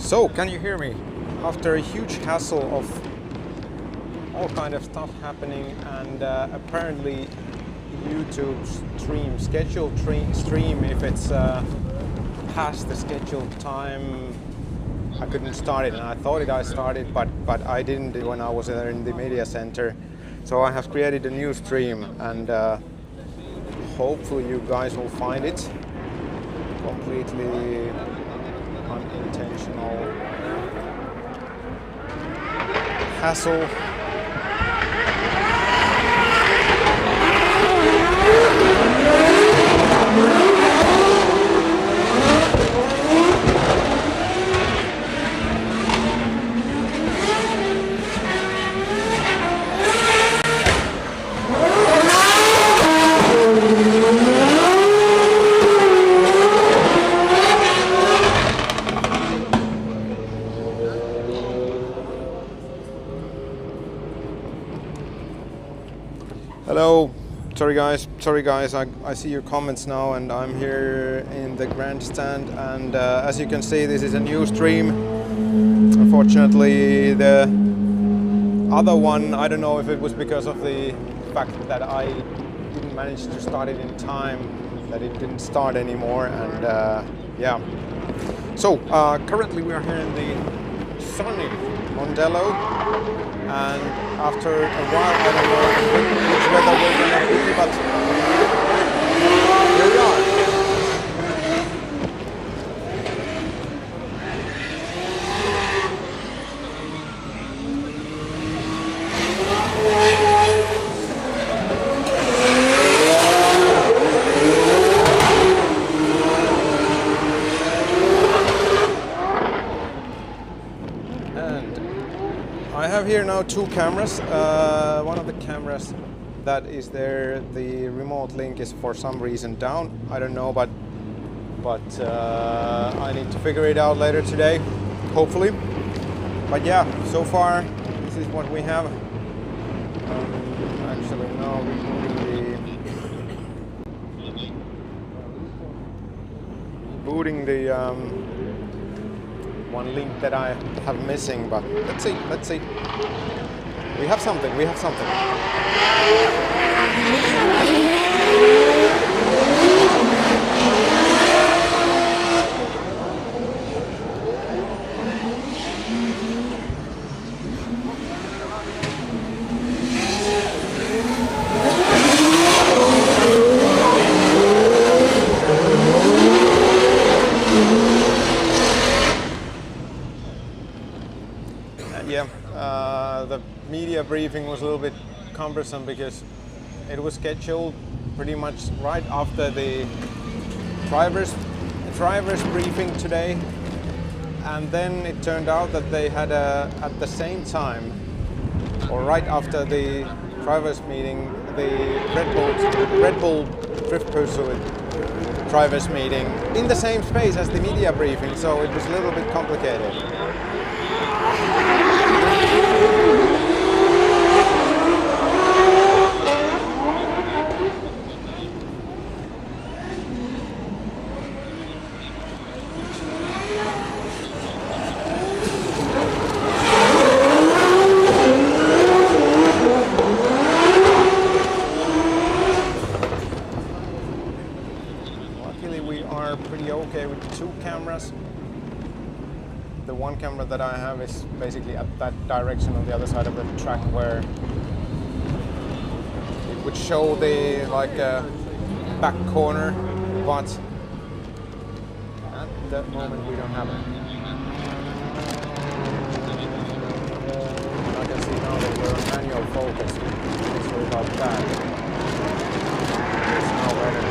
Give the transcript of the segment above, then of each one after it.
So, can you hear me? After a huge hassle of all kind of stuff happening and apparently YouTube scheduled stream, if it's past the scheduled time, I couldn't start it, and I thought I started, but I didn't when I was there in the media center. So I have created a new stream, and hopefully you guys will find it completely unintentional hassle. Hello, sorry guys, I see your comments now, and I'm here in the grandstand, and as you can see, this is a new stream. Unfortunately, the other one, I don't know if it was because of the fact that I didn't manage to start it in time, that it didn't start anymore, and yeah. So currently we are here in the sunny Mondello, and after a while, I don't know which weather we're gonna be, but here we are. I have here now two cameras. One of the cameras that is there, the remote link is for some reason down. I don't know, but I need to figure it out later today, hopefully. But yeah, so far this is what we have. Actually, now rebooting the one link that I have missing, but let's see. We have something. The media briefing was a little bit cumbersome because it was scheduled pretty much right after the driver's briefing today, and then it turned out that they had at the same time, or right after the drivers meeting, the Red Bull Drift Pursuit drivers meeting in the same space as the media briefing, so it was a little bit complicated. Luckily, we are pretty okay with two cameras. The one camera that I have is basically at that direction on the other side of the track, where it would show the back corner, but at that moment we don't have it. I can see now that we're on manual focus. Sorry about that. It's now better.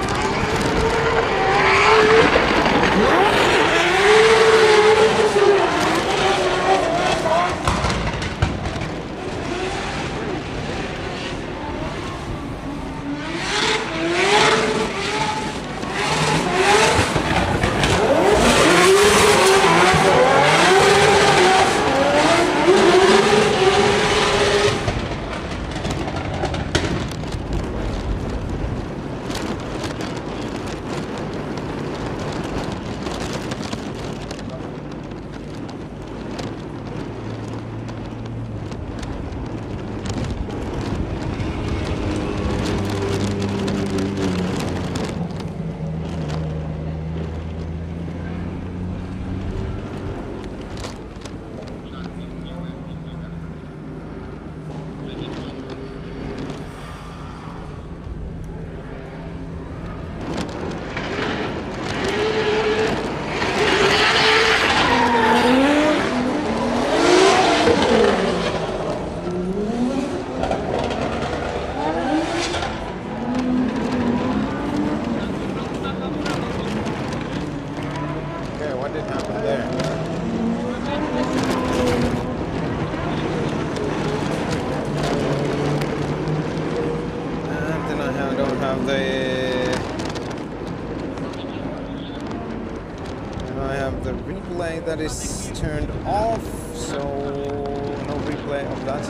is turned off, so no replay of that.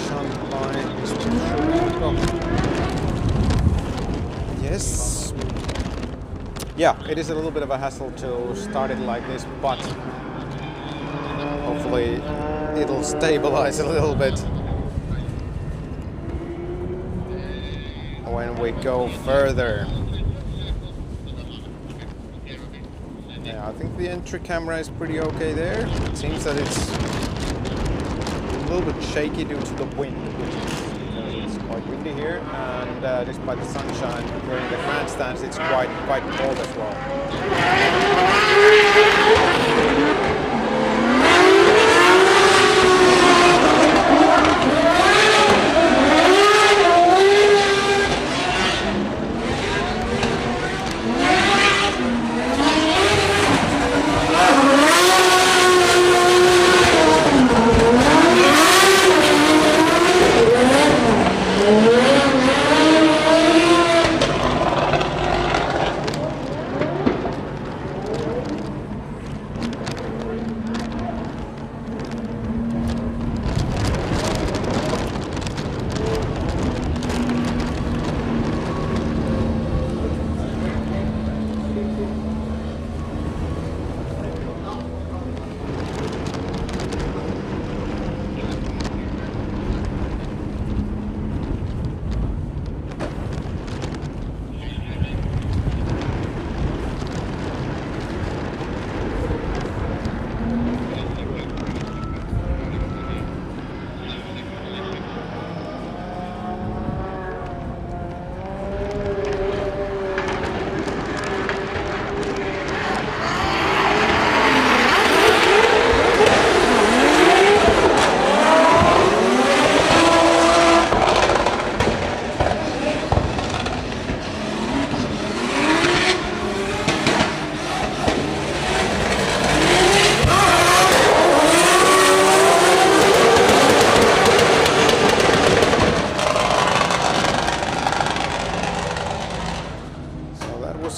Shunt line is turned off. Yes. Yeah, it is a little bit of a hassle to start it like this, but hopefully it'll stabilize a little bit when we go further. Yeah, I think the entry camera is pretty okay there. It seems that it's a little bit shaky due to the wind, because it's quite windy here, and despite the sunshine during the grandstands, it's quite cold as well.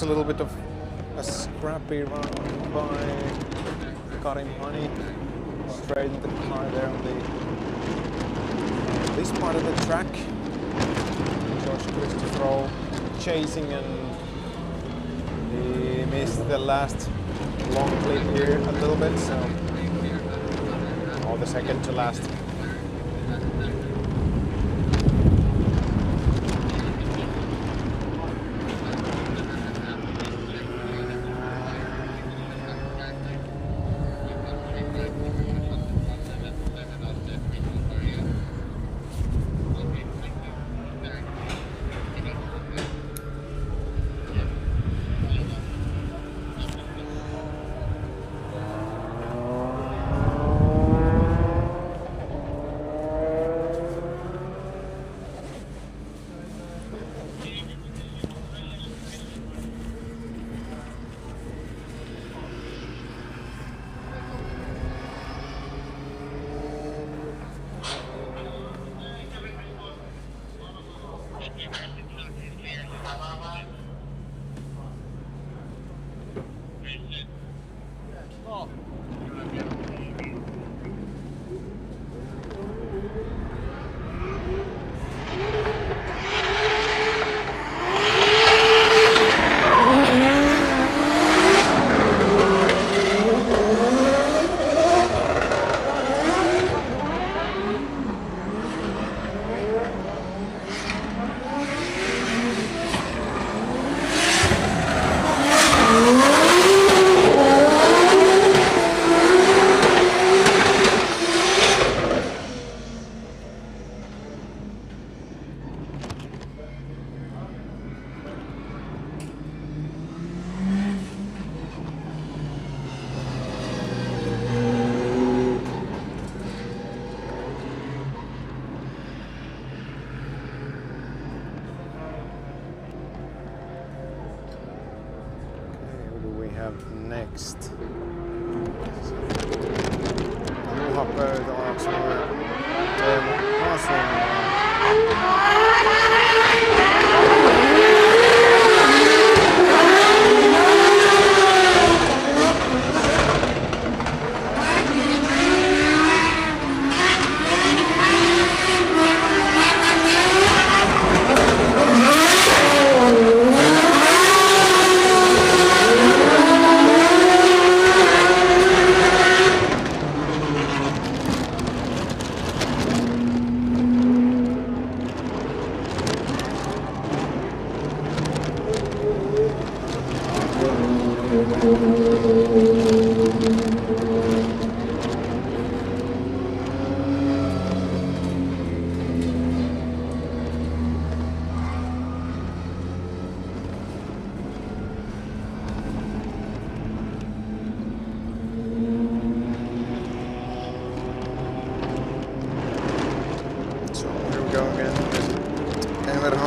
A little bit of a scrappy run by Karim Honey, straight in the car there on this part of the track. George Christopher chasing, and he missed the last long clip here a little bit, so, or the second to last. Next. Juha Pöytälaaksonen, Teemu Hasunmaa.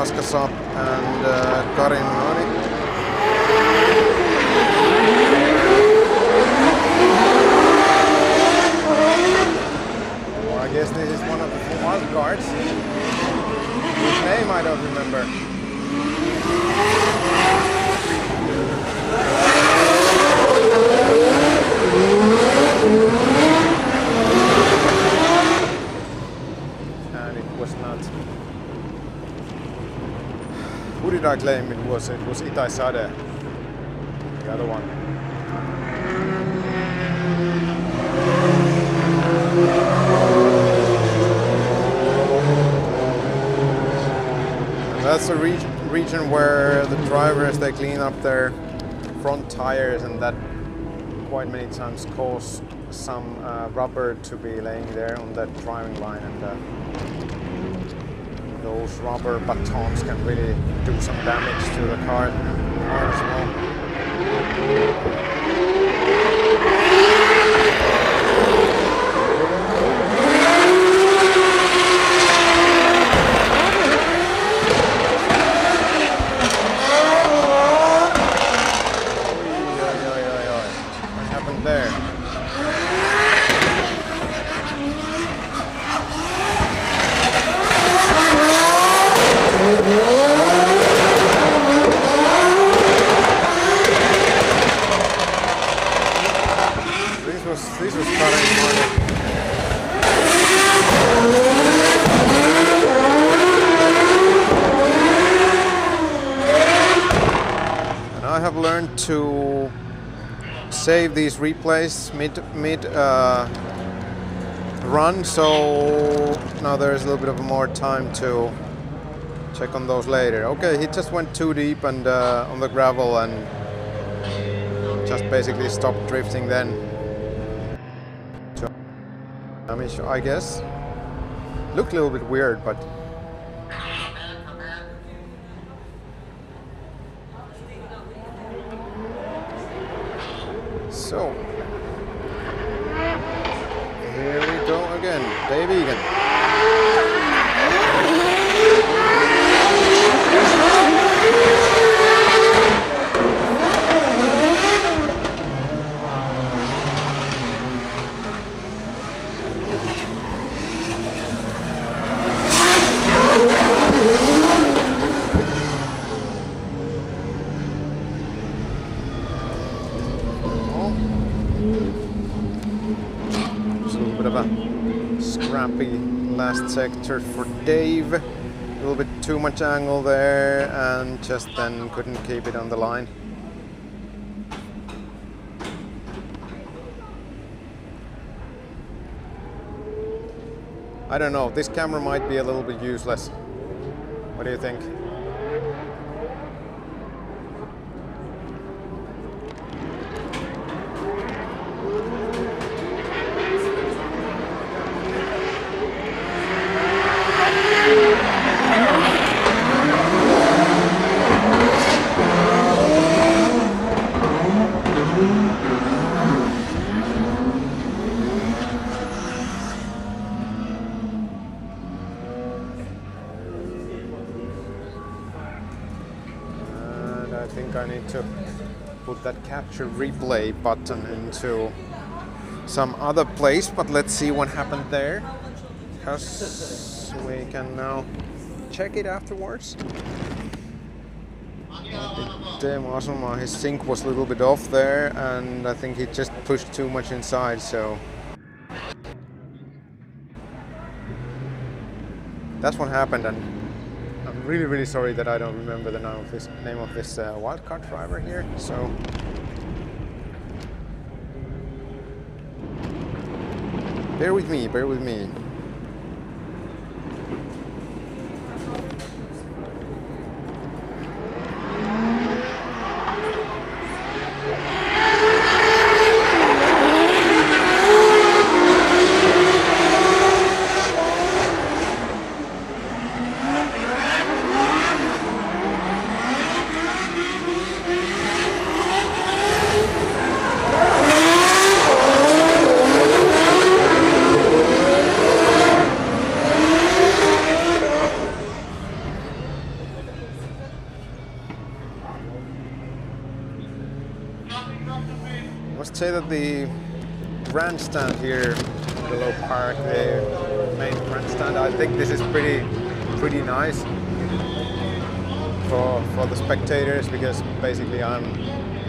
taskas up and Karin on it. Well, I guess this is one of the wild cards. Whose name I don't remember. And it was not. Who did I claim it was? It was Itai Sade, the other one. And that's a region where the drivers, they clean up their front tires, and that quite many times cause some rubber to be laying there on that driving line, and those rubber batons can really do some damage to the car as well. What happened there? This was cutting money. And I have learned to save these replays mid run, so now there's a little bit of more time to check on those later. Okay, he just went too deep and on the gravel and just basically stopped drifting then. I guess. Looked a little bit weird, but so here we go again, Dave Egan. Scrappy last sector for Dave. A little bit too much angle there and just then couldn't keep it on the line. I don't know, this camera might be a little bit useless. What do you think? I think I need to put that capture replay button into some other place, but let's see what happened there, because we can now check it afterwards. His sync was a little bit off there, and I think he just pushed too much inside, so that's what happened. And I'm really sorry that I don't remember the name of this wildcard driver here. So bear with me. that the grandstand here below park, the main grandstand, I think this is pretty nice for the spectators, because basically I'm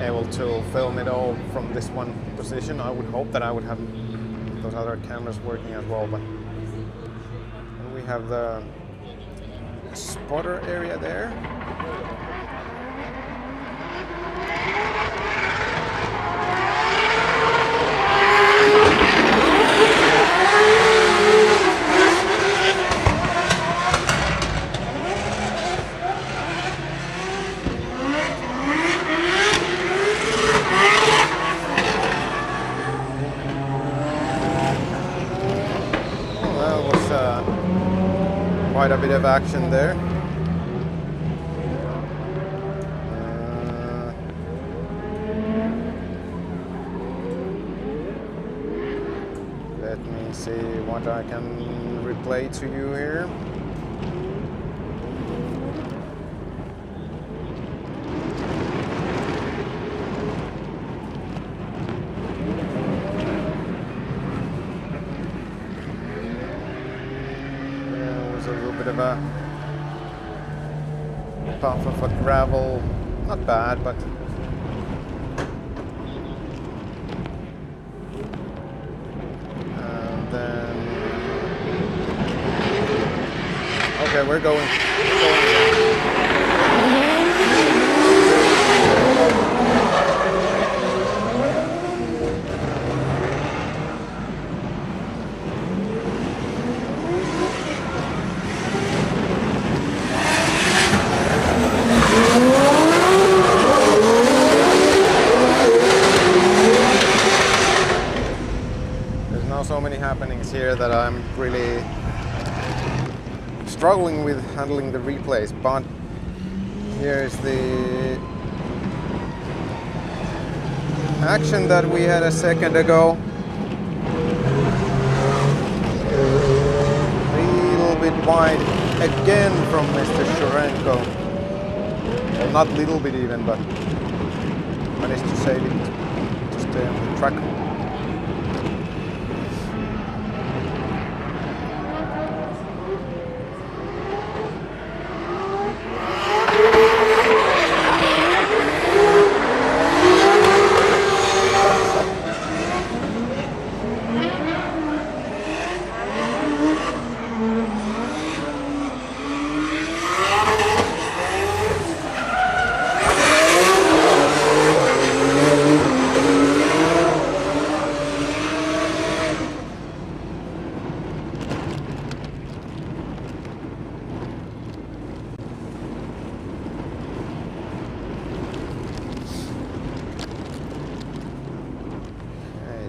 able to film it all from this one position. I would hope that I would have those other cameras working as well, but and we have the spotter area there. Quite a bit of action there. Let me see what I can replay to you here. Of a puff of a gravel, not bad, but and then okay, we're going. So many happenings here that I'm really struggling with handling the replays, but here's the action that we had a second ago. A little bit wide again from Mr. Shurenko. Well, not little bit even, but managed to save it to stay on the track.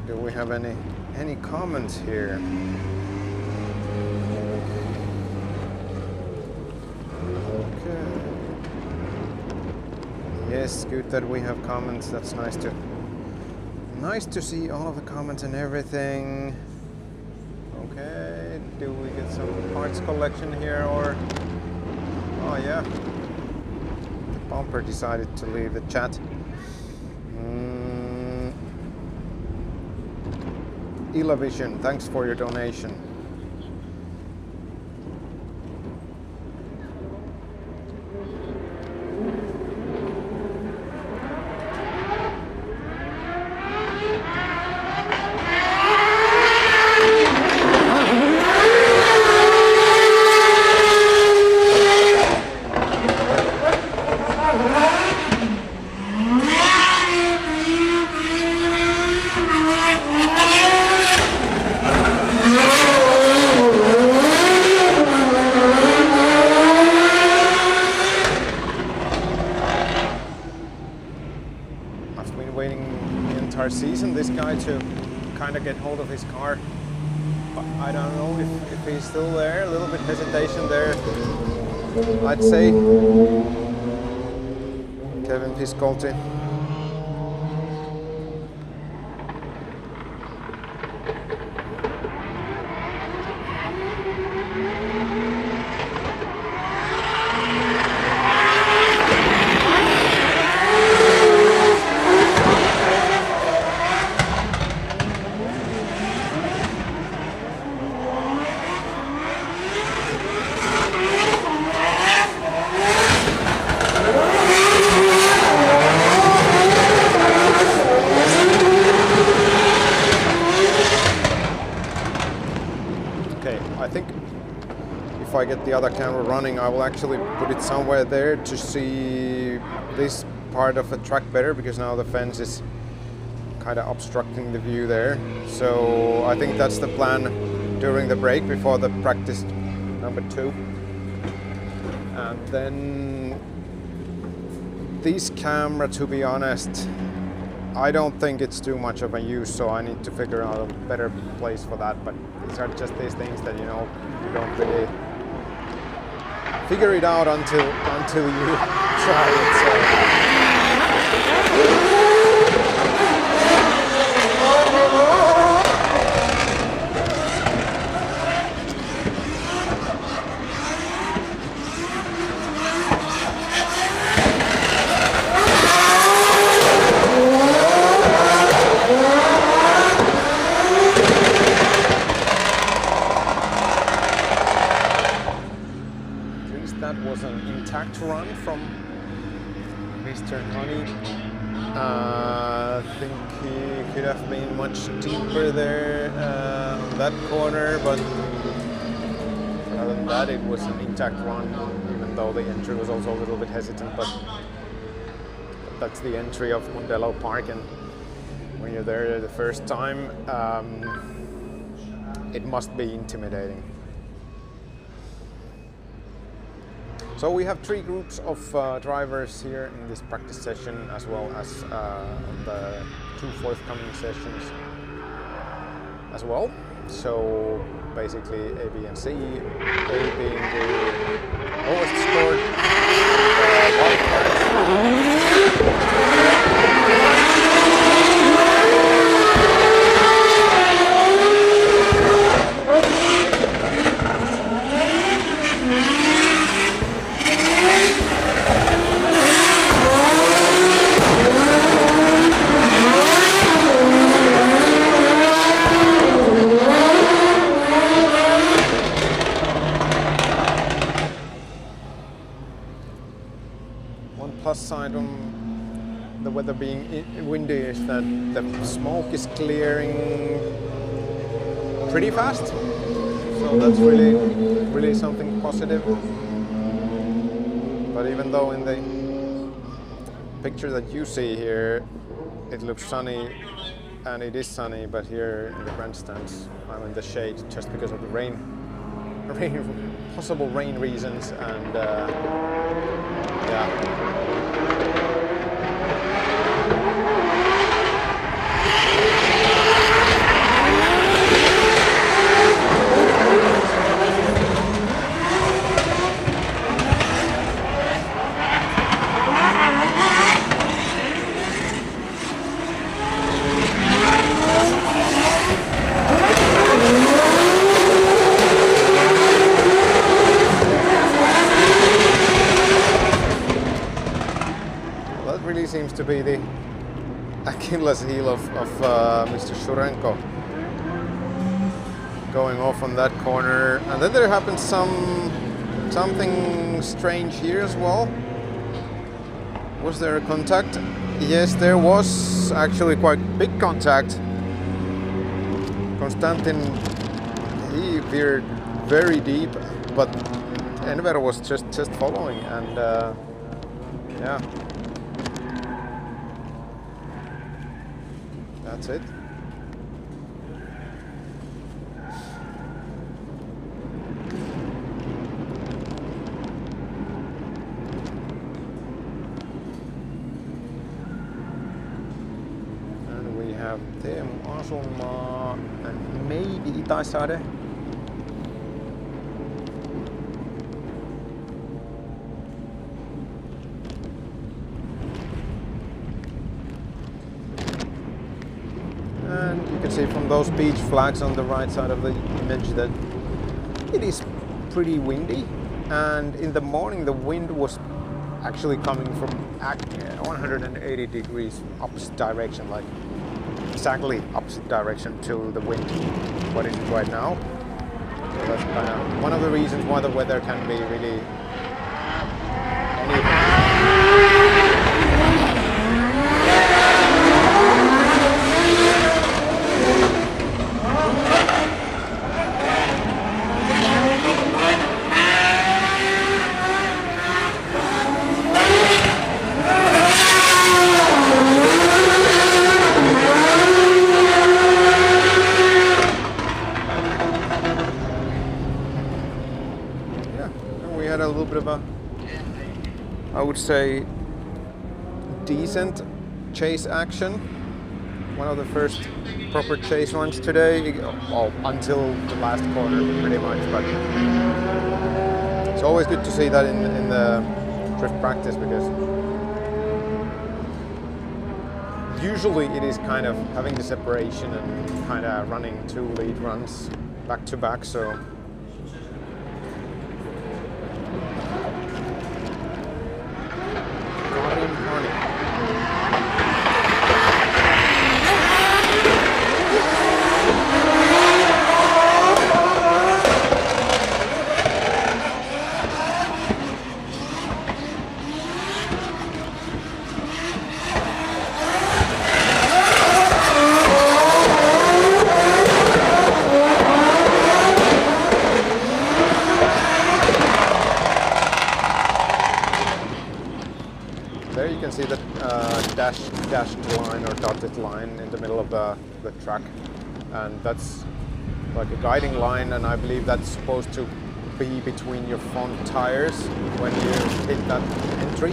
Do we have any comments here? Okay. Yes, good that we have comments. That's nice to see all of the comments and everything. Okay, do we get some parts collection here, or oh yeah, the bumper decided to leave the chat. Ilavision, thanks for your donation. Season this guy to kind of get hold of his car, but I don't know if he's still there. A little bit hesitation there, I'd say. Kevin Piscolti. think if I get the other camera running, I will actually put it somewhere there to see this part of the track better, because now the fence is kind of obstructing the view there. So I think that's the plan during the break before the practice number 2. And then this camera, to be honest, I don't think it's too much of a use, so I need to figure out a better place for that. But these are just these things that, you know, you don't really figure it out until you try it. So. Run from Mr. Honey. I think he could have been much deeper there on that corner, but other than that, it was an intact run, even though the entry was also a little bit hesitant. But that's the entry of Mondello Park, and when you're there the first time, it must be intimidating. So we have 3 groups of drivers here in this practice session, as well as the 2 forthcoming sessions as well. So basically A, B and C, A being the lowest scored side on the weather being windy is that the smoke is clearing pretty fast, so that's really something positive. But even though in the picture that you see here it looks sunny, and it is sunny, but here in the grandstands I'm in the shade just because of the rain possible rain reasons, and yeah. Seems to be the Achilles heel of Mr. Shurenko, going off on that corner. And then there happened something strange here as well. Was there a contact? Yes, there was actually quite big contact. Konstantin, he veered very deep, but Enver was just following, and yeah. That's it. And we have Teemu Asunmaa and maybe Itasaari. See from those beach flags on the right side of the image that it is pretty windy, and in the morning the wind was actually coming from 180 degrees opposite direction, like exactly opposite direction to the wind what is it right now. So that's kind of one of the reasons why the weather can be really uneven. of a, I would say, decent chase action. One of the first proper chase runs today, well, until the last corner pretty much, but it's always good to see that in the drift practice, because usually it is kind of having the separation and kind of running 2 lead runs back to back, so see the dashed line or dotted line in the middle of the track, and that's like a guiding line, and I believe that's supposed to be between your front tires when you hit that entry.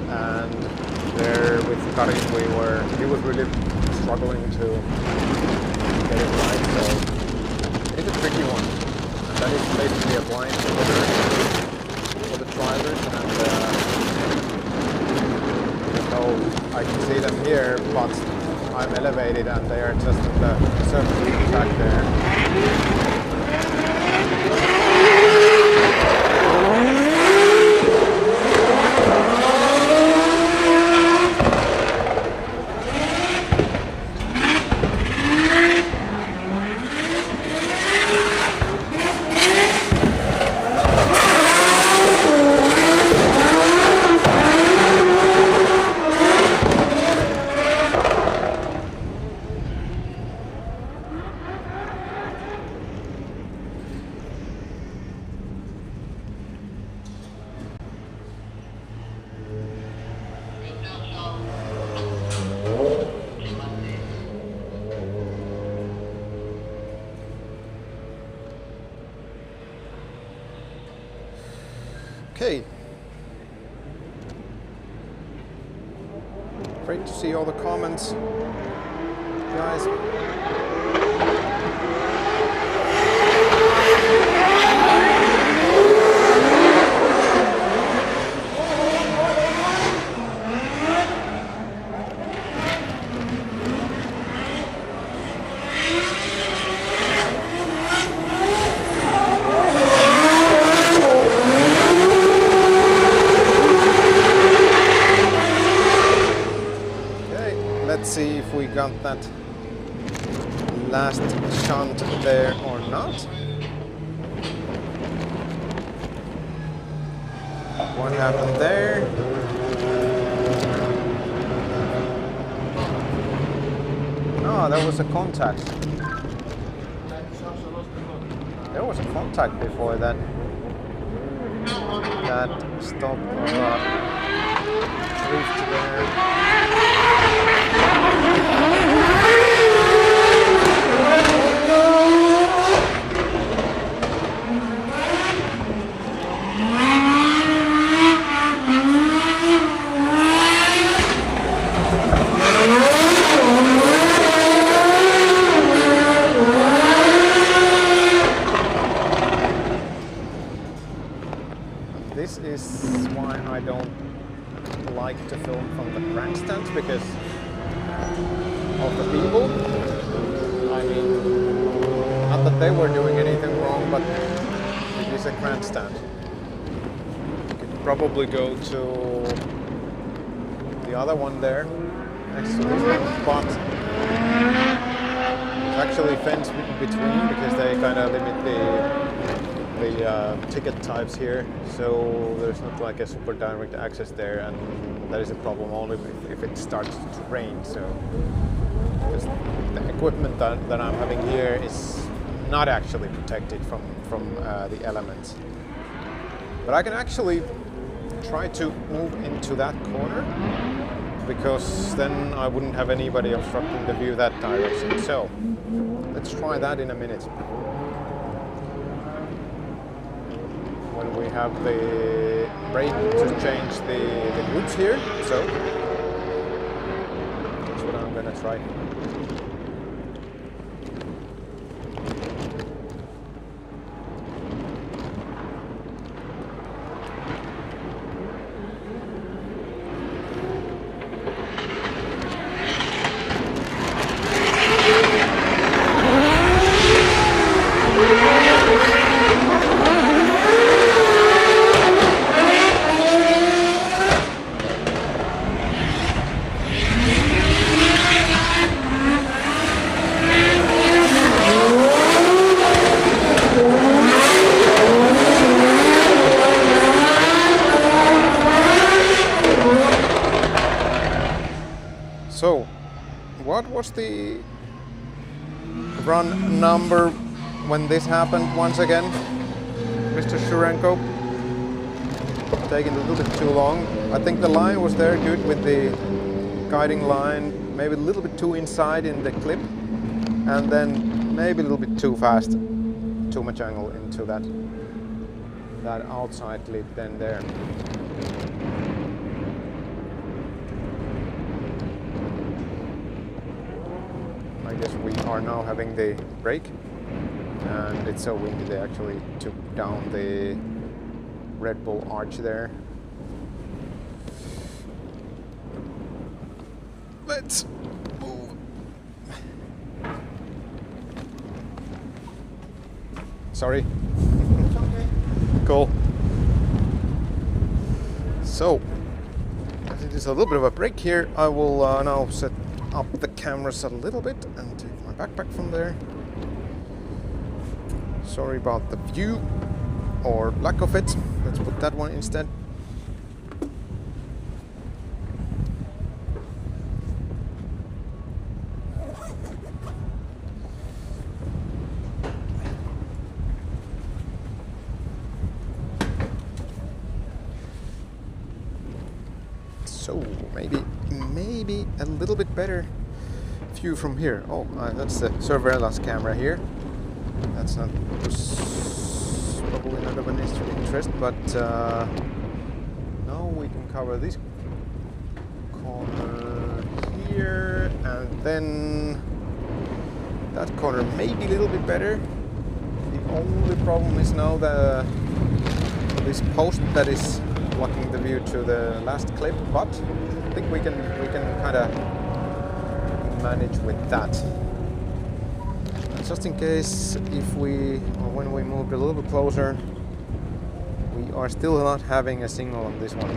And there with Karim, he was really struggling to get it right, so it's a tricky one, and that is basically a blind for the drivers. And I can see them here, but I'm elevated and they are just at the surface of the track there. Okay. Great to see all the comments, guys. Let's see if we got that last shunt there or not. What happened there? Oh, there was a contact. There was a contact before that. That stop drift there. This is why I don't like to film from the grandstands, because of the people. I mean, not that they were doing anything wrong, but it is a grandstand. You could probably go to the other one there, next to this one, but it's actually fenced between, because they kind of limit the ticket types here, so there's not like a super direct access there, and that is a problem only if it starts to rain. So the equipment that I'm having here is not actually protected from the elements, but I can actually try to move into that corner, because then I wouldn't have anybody obstructing the view that direction. So let's try that in a minute. when we have the brake to change the groups here. So that's what I'm gonna try. So, what was the run number when this happened once again, Mr. Shurenko? Taking a little bit too long. I think the line was there good with the guiding line, maybe a little bit too inside in the clip, and then maybe a little bit too fast, too much angle into that outside clip then there. I guess we are now having the brake, and it's so windy they actually took down the Red Bull arch there. Let's move. Sorry. It's okay. Cool. So, as it is a little bit of a break here, I will now set up the cameras a little bit and take my backpack from there. Sorry about the view or lack of it. Let's put that one instead. So maybe a little bit better view from here. Oh, that's the surveillance camera here. That's not probably not of an interest, but now we can cover this corner here, and then that corner may be a little bit better. The only problem is now this post that is blocking the view to the last clip, but I think we can kind of manage with that. Just in case, if when we moved a little bit closer, we are still not having a signal on this one,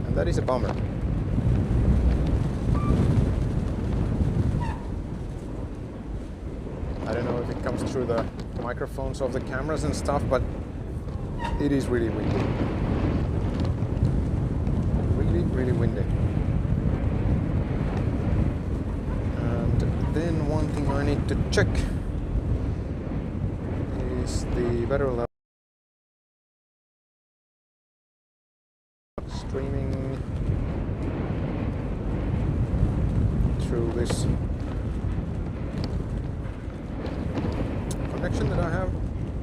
and that is a bummer. I don't know if it comes through the microphones of the cameras and stuff, but it is really windy. Really windy. And then one thing I need to check is the battery level. Streaming through this connection that I have.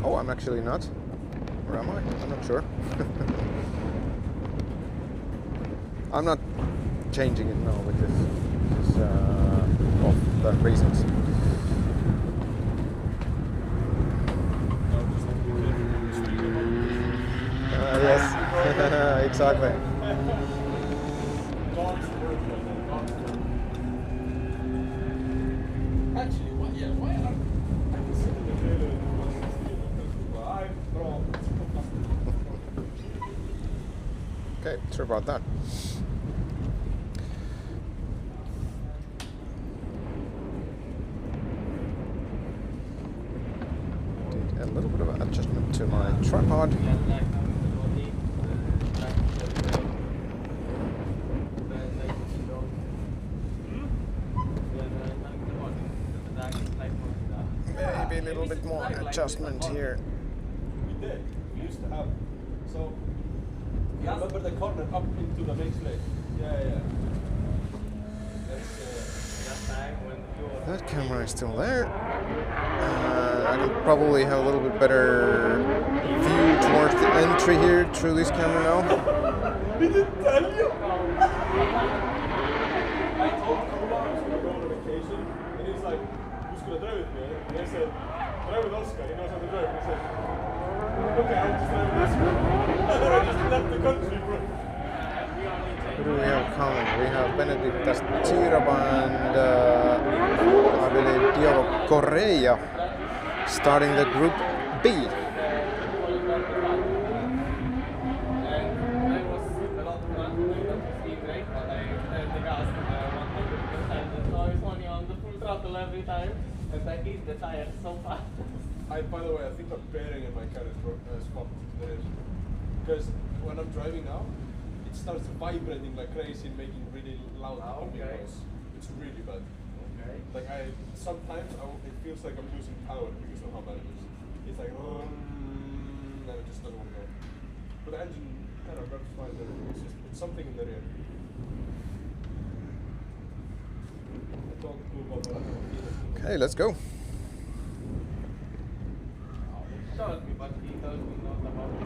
Oh, I'm actually not. Or am I? I'm not sure. I'm not changing it now because of the reasons. Yes, exactly. Actually, why are Okay, sorry about that. Did a little bit of an adjustment to my tripod. Maybe a little bit more adjustment here. We did. We used to have. So, you remember the corner up into the main slate? Yeah. That's Last time when you were That camera is still there. I can probably have a little bit better view towards the entry here through this camera now. Did it tell you? I told Kola I was going to go on a vacation, and he's like, who's going to drive with me? And I said, drive with Oscar, he knows how to drive. And he said, okay, I'll just drive with Oscar. And then I just left the country, bro. Who do we have coming? We have Benedict Tiraba and I believe Diogo Correa starting the Group B. Every time, and I hit the tire so fast. By the way, I think the bearing in my car is fucked. Because when I'm driving now, it starts vibrating like crazy and making really loud humming noise. It's really bad. Okay. Like sometimes it feels like I'm losing power because of how bad it is. It's like, and it just doesn't want to go. But the engine kind of works fine. It's something in the rear. Okay, let's go. He told me, but he told me not about the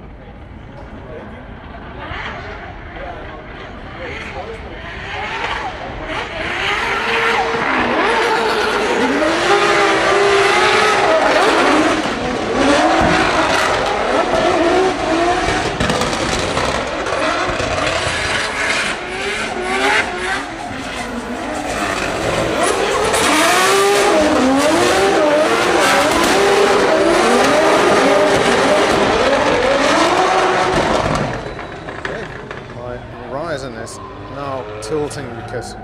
tilting because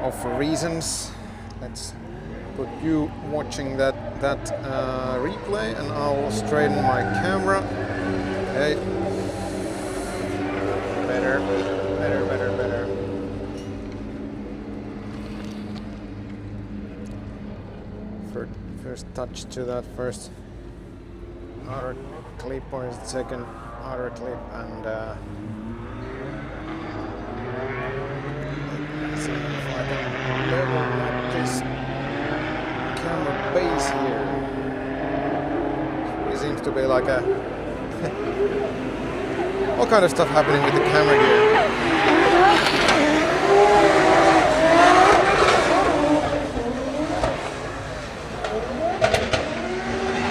of reasons. Let's put you watching that replay, and I'll straighten my camera. Okay. Better. First touch to that first outer clip, or is it second outer clip, and see if I can level up this camera base here. It seems to be like a all kind of stuff happening with the camera here.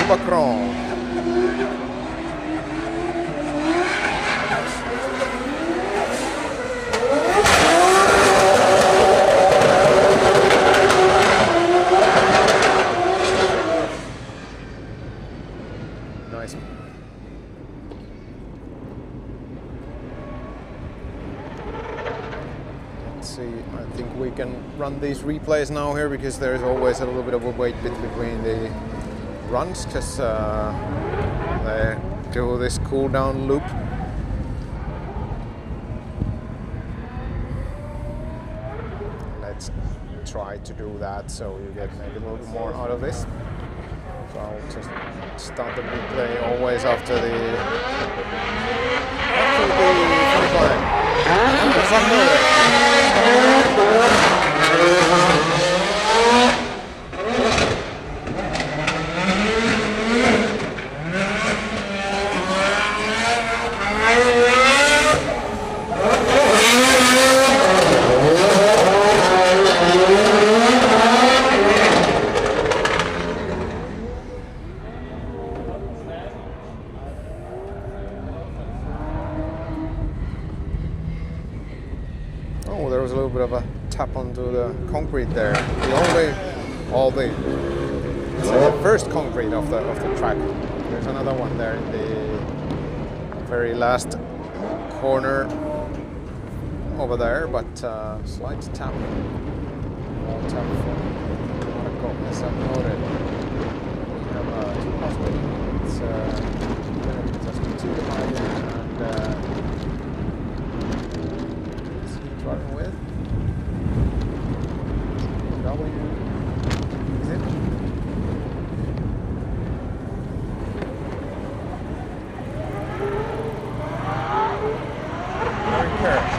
Macron. Nice. Let's see, I think we can run these replays now here because there is always a little bit of a wait between the runs, because they do this cool down loop. Let's try to do that so you get maybe a little bit more out of this. So I'll just start the replay always after the finish line. There was a little bit of a tap onto the concrete there. The first concrete of the track. There's another one there in the very last corner over there, but slight tap. Small tap from Marco Mesanore. We have two hospitals. It's just two and driving with W. Is it? Very careful.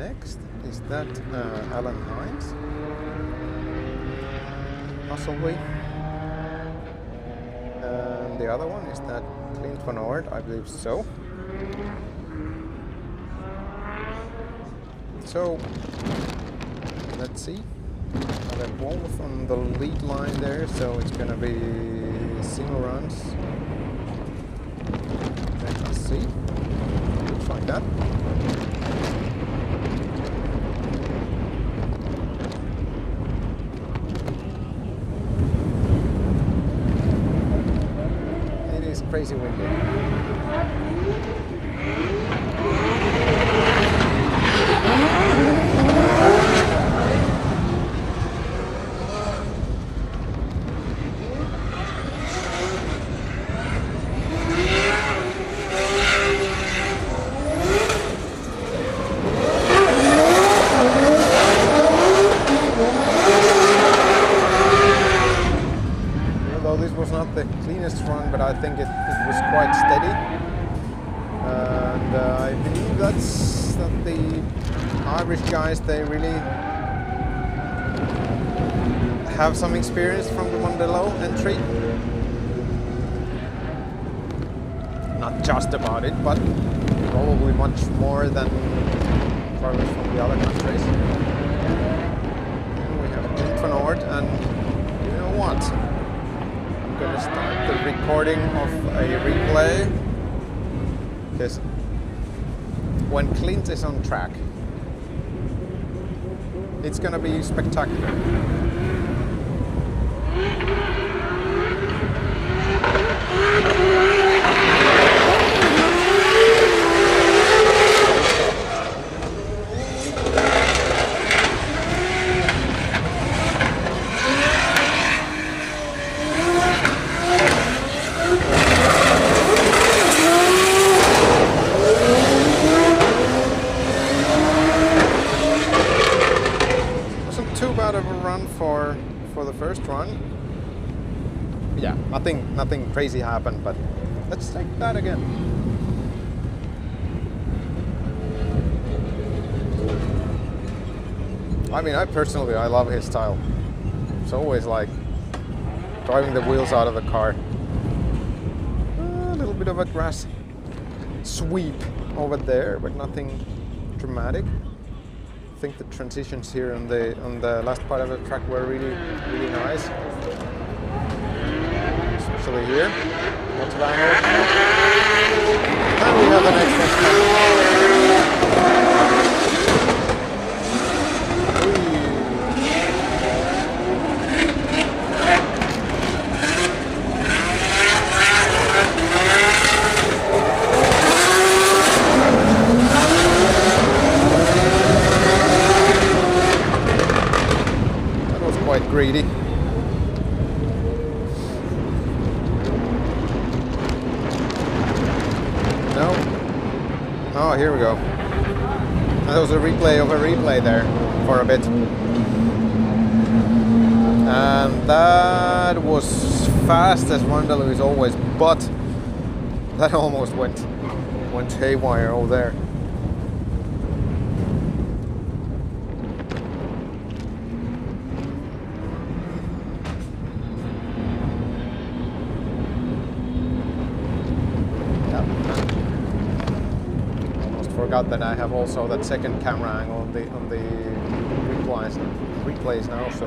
next? Is that Alan Hines? Possibly. And the other one, is that Clint Van Oort? I believe so. So, let's see. They're both on the lead line there, so it's gonna be single runs. Let's see. Looks like that. It is crazy windy. I think it was quite steady, and I believe that the Irish guys, they really have some experience from the Mondello entry. Not just about it, but probably much more than drivers from the other countries. And we have Clint Van Oort, and you know what? I'm gonna start the recording of a replay, because when Clint is on track, it's gonna be spectacular. For the first run. Yeah, nothing crazy happened, but let's take that again. I mean, I love his style. It's always like driving the wheels out of the car. A little bit of a grass sweep over there, but nothing dramatic. I think the transitions here on the last part of the track were really nice, especially here. Lots of angle. And we have the next one. Quite greedy. No. Oh, here we go. That was a replay of a replay there for a bit. And that was fast as Mondello is always, but that almost went haywire over there. Forgot that I have also that second camera angle on the replays now, so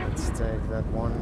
let's take that one.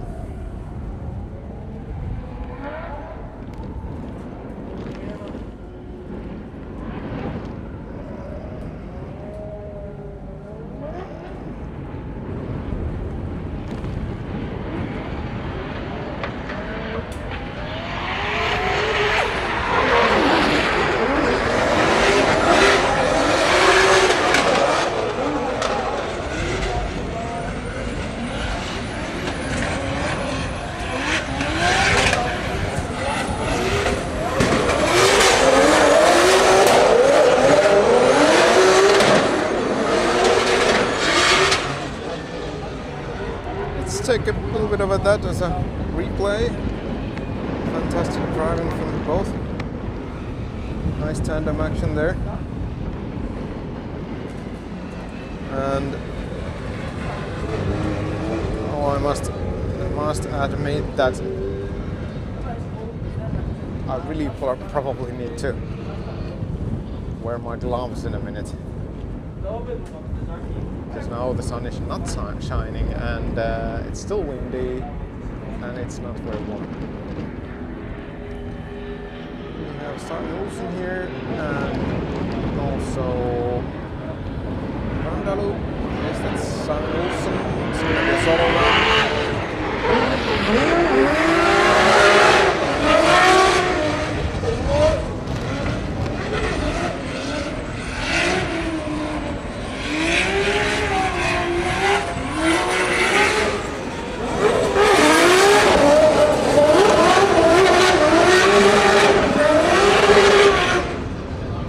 Take a little bit of that as a replay. Fantastic driving from both. Nice tandem action there. And I must admit that I really probably need to wear my gloves in a minute. Because now the sun is not shining and it's still windy and it's not very warm. We have Simon Olsen here and also Randalu. Yes, that's Simon Olsen. It's going to be a solo run.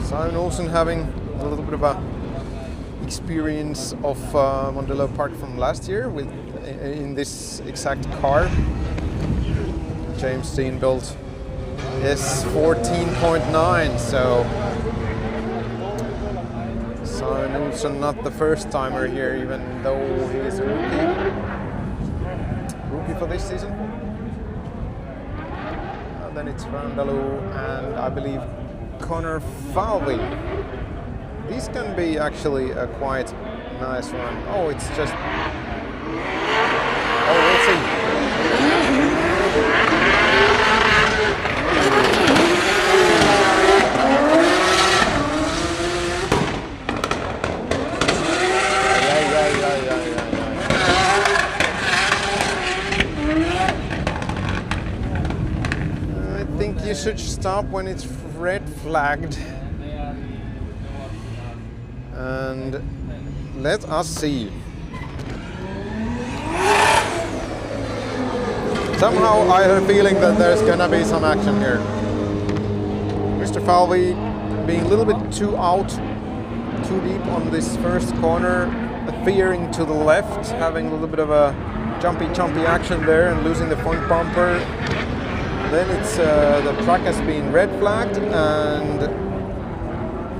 Simon Olsen having a little bit of a experience of Mondello Park from last year with in this exact car. James Dean built S14.9, so Simon Olsen not the first timer here, even though he is a rookie for this season. And then it's Randalu and I believe Connor Falvey. These can be actually a quite nice one. Oh, it's just... Oh, we'll see. I think you should stop when it's red flagged. And let us see. Somehow I have a feeling that there's gonna be some action here. Mr. Falvey being a little bit too deep on this first corner, veering to the left, having a little bit of a jumpy action there and losing the front bumper. Then it's the track has been red flagged and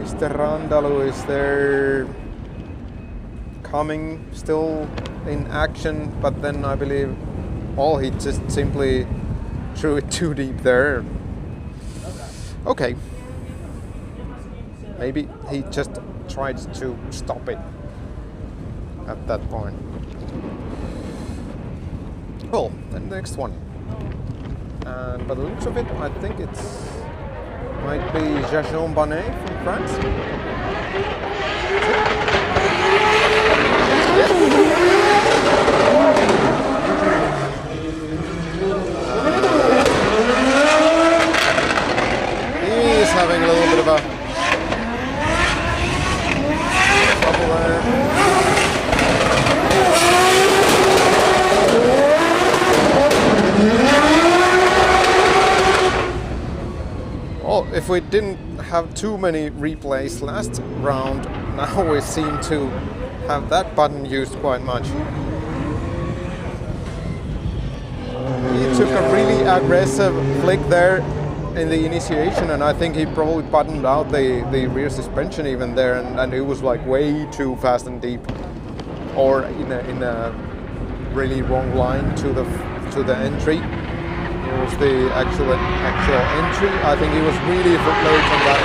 Mr. Randalu is there coming, still in action, but then I believe he just simply threw it too deep there. Okay. Maybe he just tried to stop it at that point. Well, the next one. And by the looks of it, I think it's might be Jajon Bonnet from France. He's having a little bit of a trouble there. Well, if we didn't have too many replays last round, now we seem to have that button used quite much. He took a really aggressive flick there in the initiation, and I think he probably buttoned out the rear suspension even there, and it was like way too fast and deep, or in a really wrong line to the entry. It was the actual entry. I think he was really late on that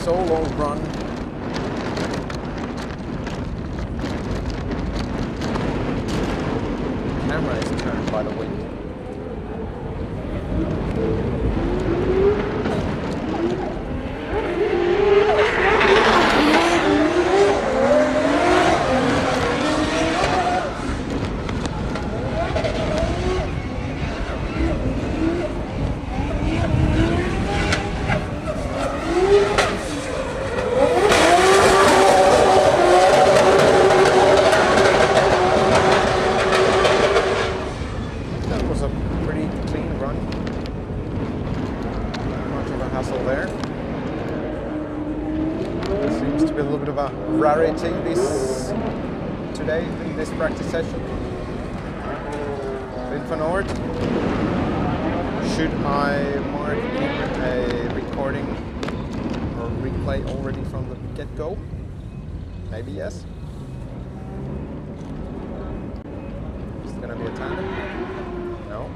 solo run. Camera is turned by the wind. to be a little bit of a rarity today in this practice session. Info Nord. Should I mark a recording or replay already from the get-go? Maybe yes. Is it gonna be a tandem? No.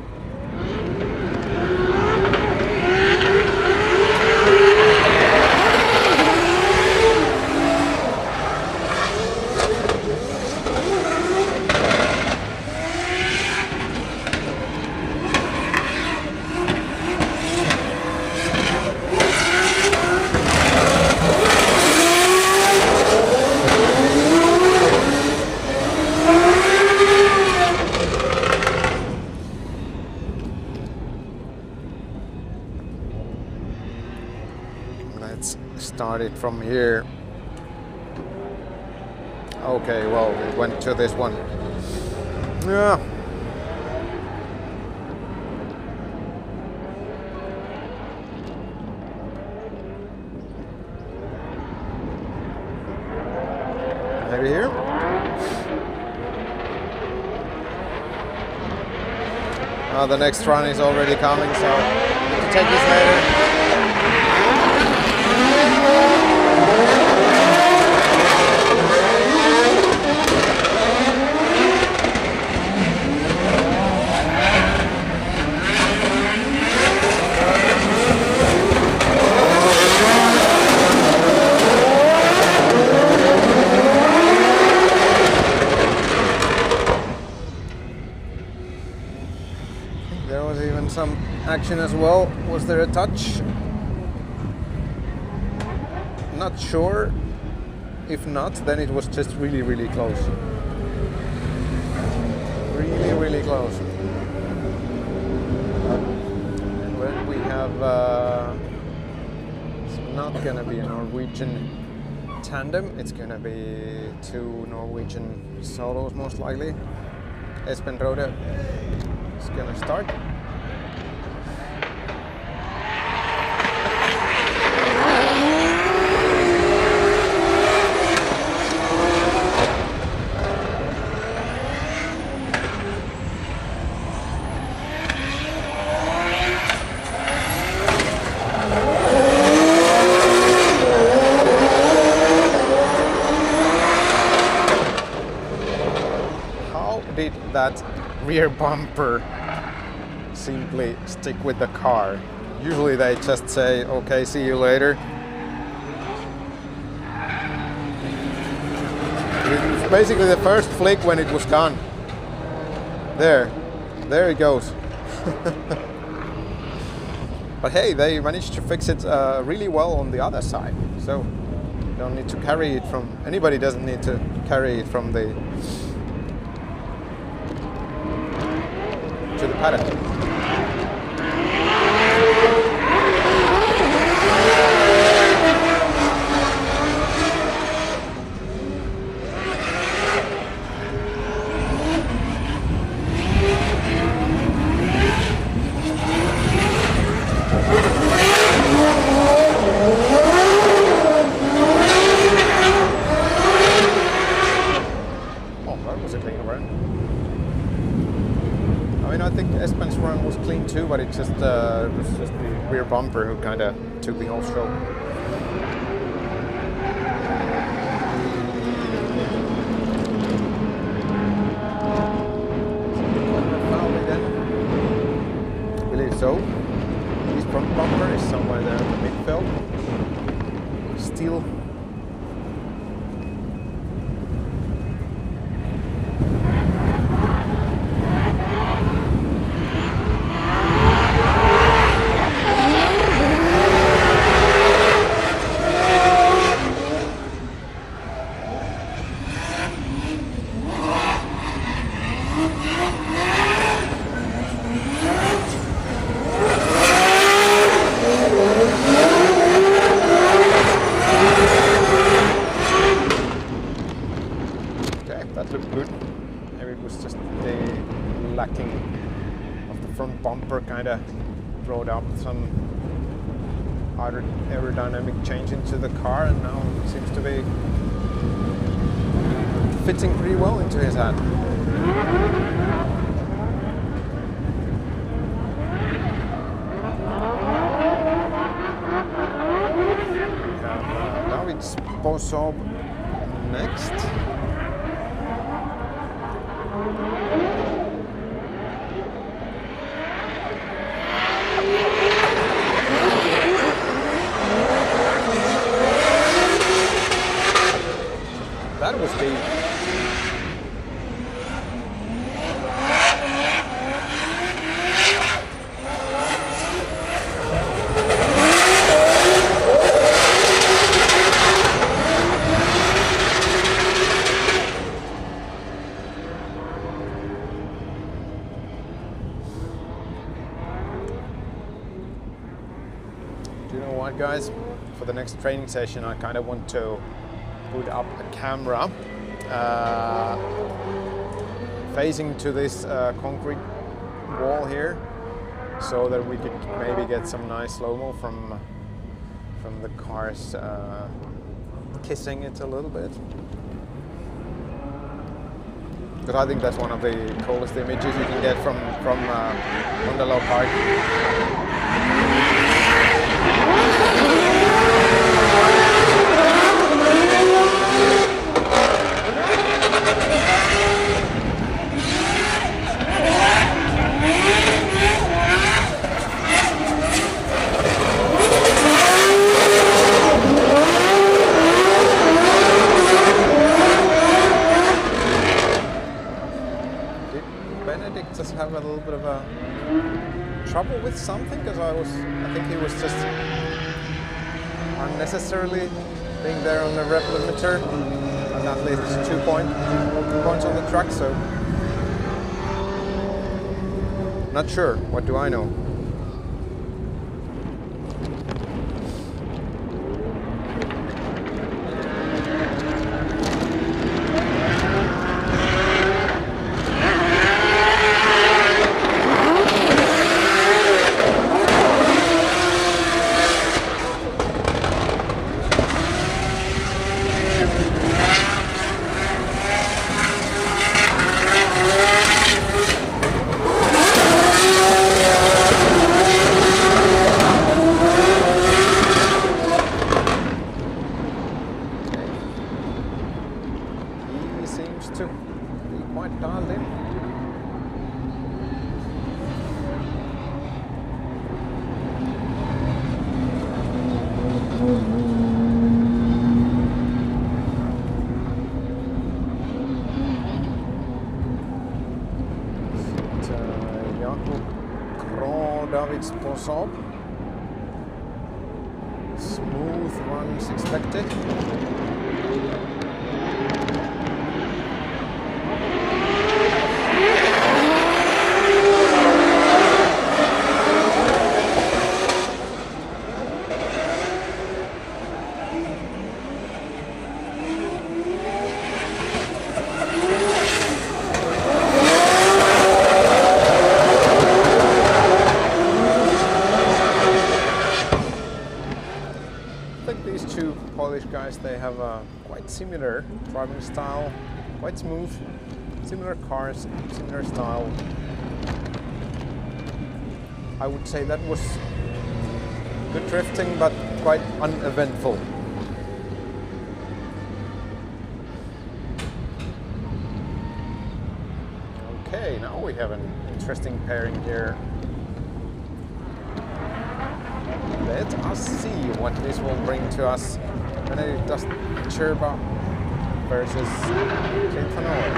Start it from here. Okay, well, it went to this one. Yeah. Maybe here. The next run is already coming, so I need to take this later. There was even some action as well. Was there a touch? Not sure. If not, then it was just really, really close. Really, really close. And when we have, it's not gonna be a Norwegian tandem. It's gonna be 2 Norwegian solos most likely. Espen Rode is gonna start. Did that rear bumper simply stick with the car? Usually they just say, okay, see you later. It was basically the first flick when it was gone. There it goes. But hey, they managed to fix it really well on the other side. So don't need to carry it from, anybody doesn't need to carry it from the to the paddock. Oh, that was a clean run. I think Espen's run was clean too, but it was just the rear bumper who kind of took the whole show. I believe so. His front bumper is somewhere there in the midfield. Still. That looked good. Maybe it was just the lacking of the front bumper kind of brought up some aerodynamic change into the car, and now it seems to be fitting pretty well into his hand. David Sposob next. That was deep. Do you know what, guys? For the next training session, I kind of want to put up a camera facing to this concrete wall here, so that we could maybe get some nice slow-mo from the cars kissing it a little bit. Because I think that's one of the coolest images you can get from Mundalo Park. Just have a little bit of a trouble with something, because I think he was just unnecessarily being there on the rev limiter, and at least 2 points on the track, so not sure. What do I know? To be quite dialed in. Jakob Krog, David Sposob. Smooth run is expected. Polish guys, they have a quite similar driving style, quite smooth, similar cars, similar style. I would say that was good drifting, but quite uneventful. Okay, now we have an interesting pairing here. Let us see what this will bring to us. Benedikt Cherba versus Clint Van Oort.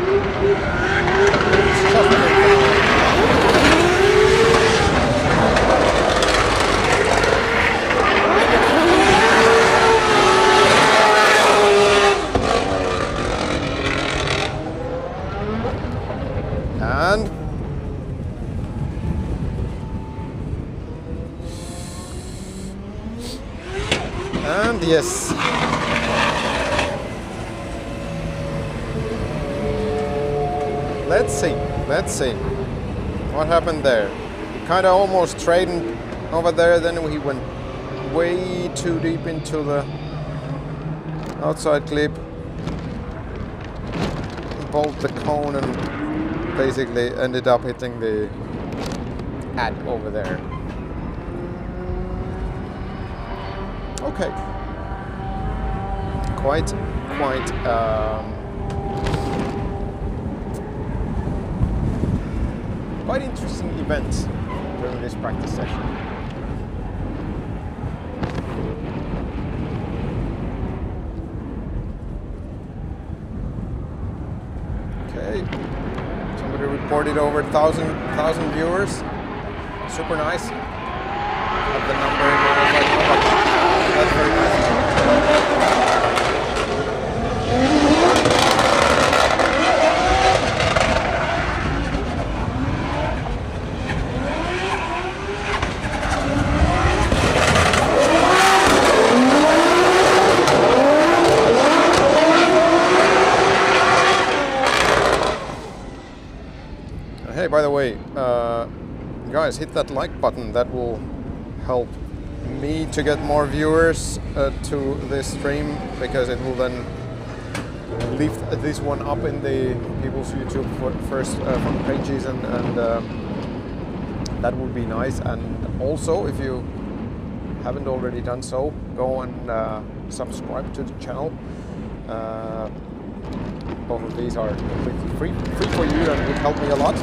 And yes. Let's see what happened there. He kind of almost traded over there, then he went way too deep into the outside clip, bolt the cone, and basically ended up hitting the ad over there. Okay, quite interesting events during this practice session. Okay, somebody reported over 1,000 viewers. Super nice. Have the number in there, but that's very nice. Hey, by the way, guys, hit that like button. That will help me to get more viewers to this stream, because it will then lift this one up in the people's YouTube first front pages, and that would be nice. And also, if you haven't already done so, go and subscribe to the channel. Both of these are completely free for you and would help me a lot.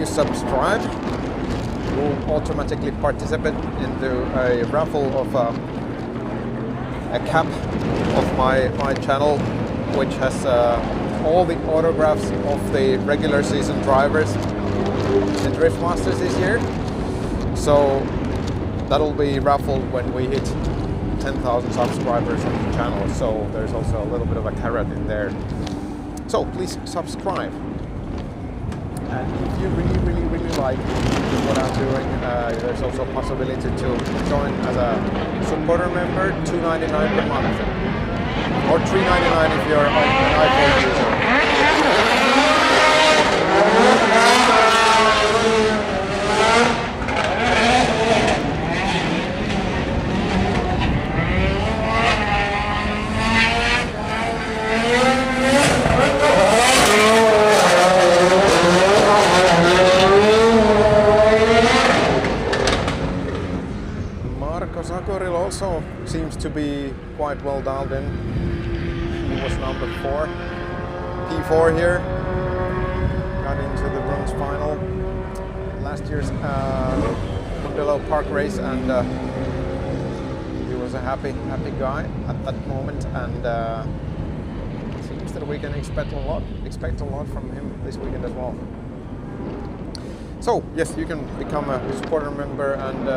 Subscribe, you will automatically participate into a raffle of a cap of my channel, which has all the autographs of the regular season drivers in Drift Masters this year. So that'll be raffled when we hit 10,000 subscribers on the channel. So there's also a little bit of a carrot in there. So please subscribe. And if you really like what I'm doing, there's also a possibility to join as a supporter member, $2.99 per month, or $3.99 if you're an iPhone user. Sakuril also seems to be quite well dialed in. He was number 4, P4 here. Got into the bronze final last year's Modelo Park race, and he was a happy guy at that moment. And it seems that we can expect a lot from him this weekend as well. So yes, you can become a supporter member, and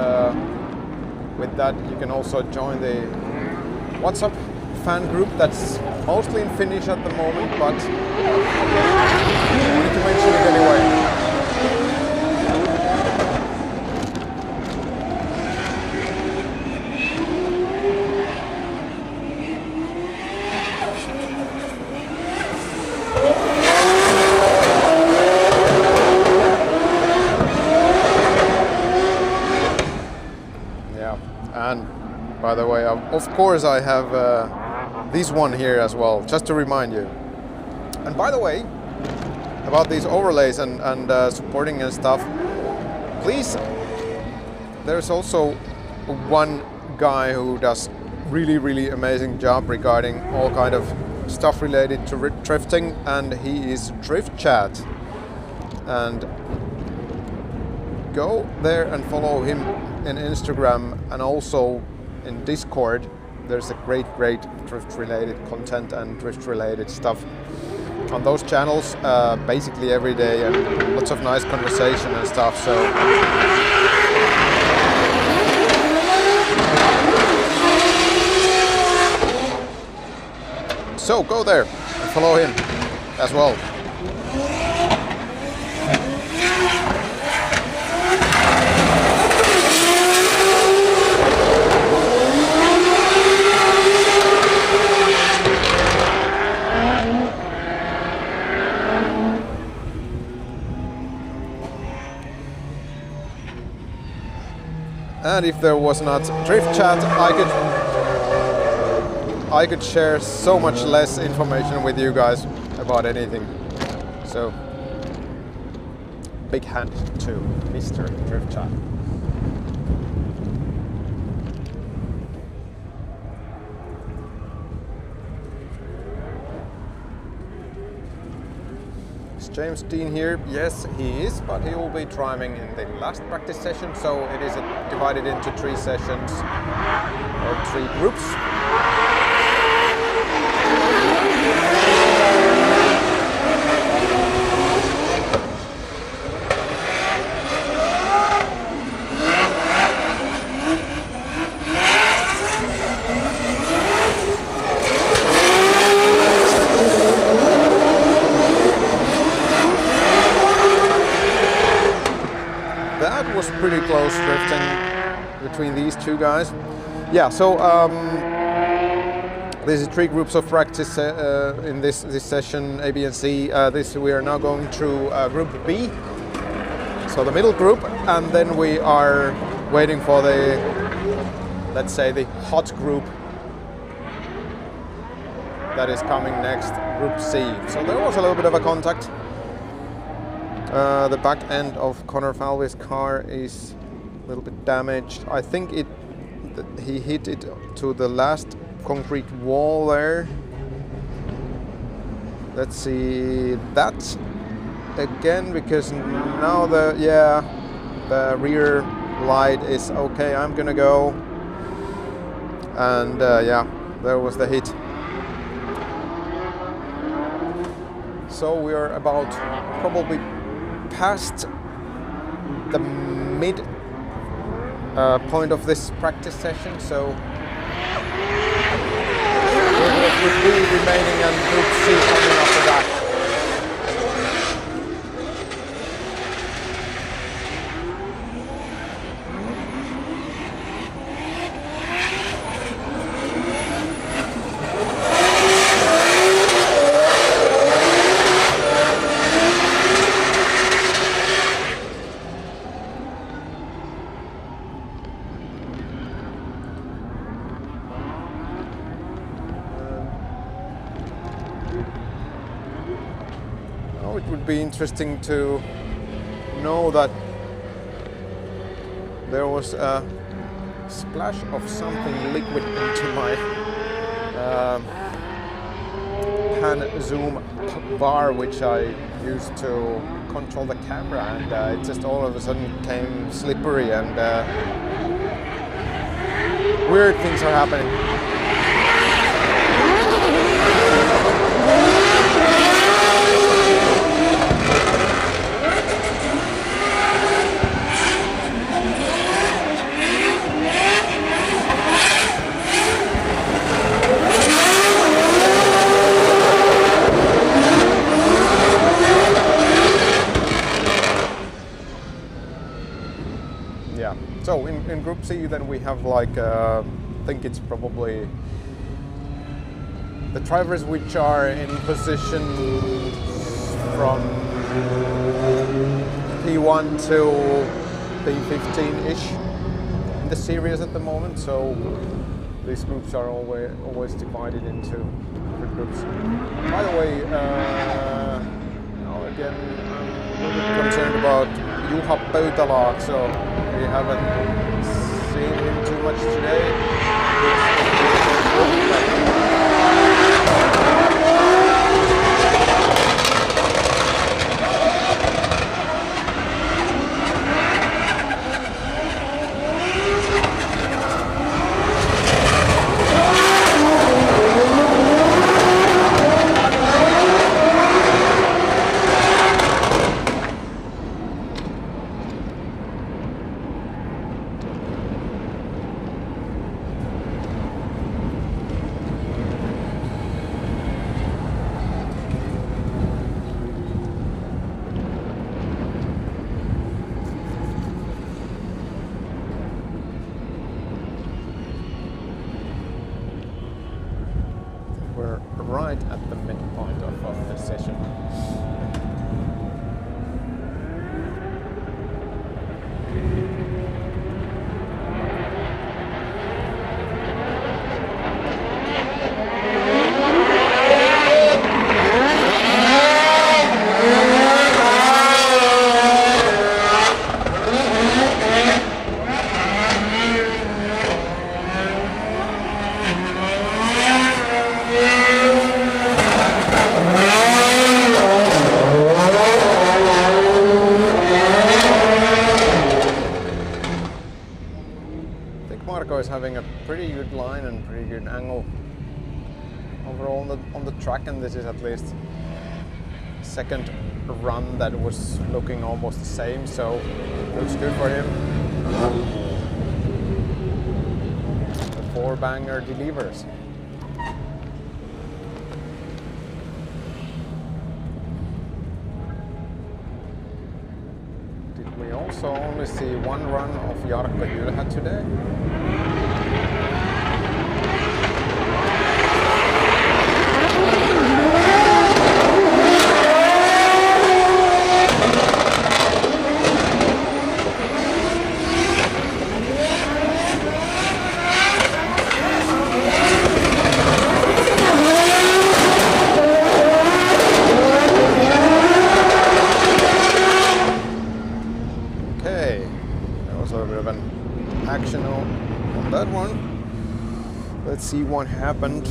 with that, you can also join the WhatsApp fan group that's mostly in Finnish at the moment, but I wanted to mention it anyway. And by the way, of course I have this one here as well, just to remind you. And by the way, about these overlays and supporting and stuff, please, there's also one guy who does really amazing job regarding all kind of stuff related to drifting, and he is Drift Chat. And go there and follow him in Instagram, and also in Discord. There's a great drift related content and drift related stuff on those channels basically every day, and lots of nice conversation and stuff. So So go there and follow him as well. And if there was not Drift Chat, I could share so much less information with you guys about anything. So, big hand to Mr. Drift Chat. Is James Dean here? Yes, he is, but he will be driving in the last practice session, so it is divided into 3 sessions or 3 groups. That was pretty close drifting between these 2 guys. Yeah, so this is 3 groups of practice in this session, A, B, and C. We are now going through Group B, so the middle group, and then we are waiting for the, let's say, the hot group that is coming next, Group C. So there was a little bit of a contact. The back end of Connor Falvey's car is a little bit damaged. I think he hit it to the last concrete wall there. Let's see that again, because now the rear light is okay. I'm gonna go, and yeah, there was the hit. So we are about probably past the mid point of this practice session, so Group B remaining and Group C coming after that. It would be interesting to know that there was a splash of something liquid into my pan zoom bar, which I used to control the camera, and it just all of a sudden became slippery, and weird things are happening. Yeah, so in Group C then we have like, I think it's probably the drivers which are in position from P1 to P15-ish in the series at the moment, so these groups are always divided into different groups. By the way, now again, I'm a little bit concerned about Juha Pöytälä, so we haven't seen him too much today. We're right at the midpoint of the session. Is having a pretty good line and pretty good angle overall on the track, and this is at least second run that was looking almost the same, so looks good for him. The 4-banger delivers. Did we also only see one run of Jarkko Jylhä today? Let's see what happened.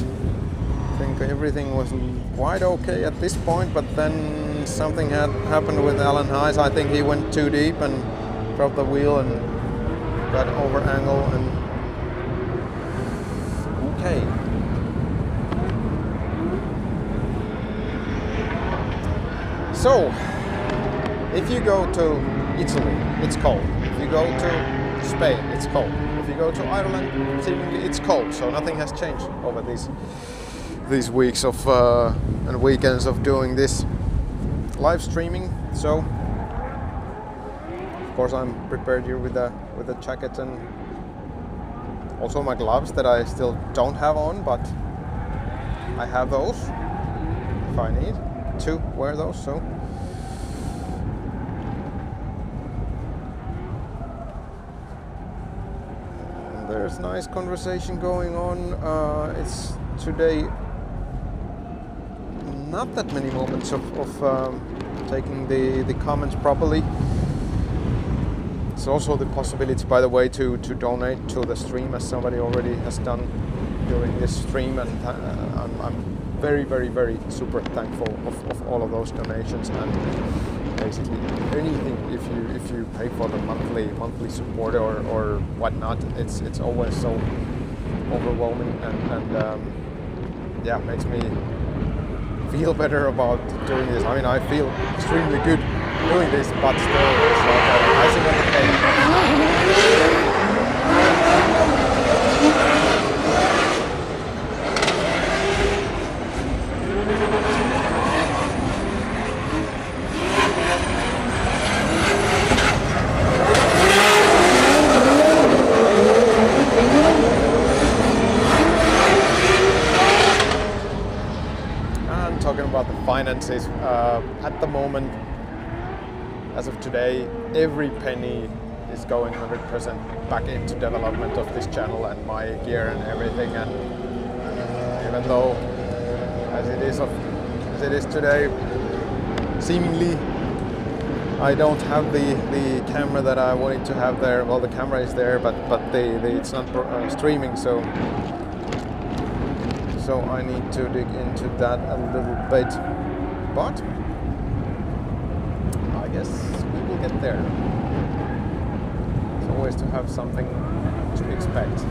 I think everything was quite okay at this point, but then something had happened with Alan Heiss. I think he went too deep and dropped the wheel and got over angle and okay. So if you go to Italy, it's cold. If you go to Spain, it's cold. If you go to Ireland, it's cold, so nothing has changed over these weeks of and weekends of doing this live streaming. So of course I'm prepared here with the jacket and also my gloves that I still don't have on, but I have those if I need to wear those. So there's nice conversation going on. It's today not that many moments of taking the comments properly. It's also the possibility, by the way, to donate to the stream, as somebody already has done during this stream, and I'm very, very, very super thankful of all of those donations. And basically anything, if you pay for the monthly support or whatnot, it's always so overwhelming and yeah, makes me feel better about doing this. I mean, I feel extremely good doing this, but still it's like icing on the cake. About the finances, at the moment, as of today, every penny is going 100% back into development of this channel and my gear and everything. And even though, as it is today, seemingly I don't have the camera that I wanted to have there. Well, the camera is there, but it's not streaming, so I need to dig into that a little bit, but I guess we will get there. It's always to have something to expect.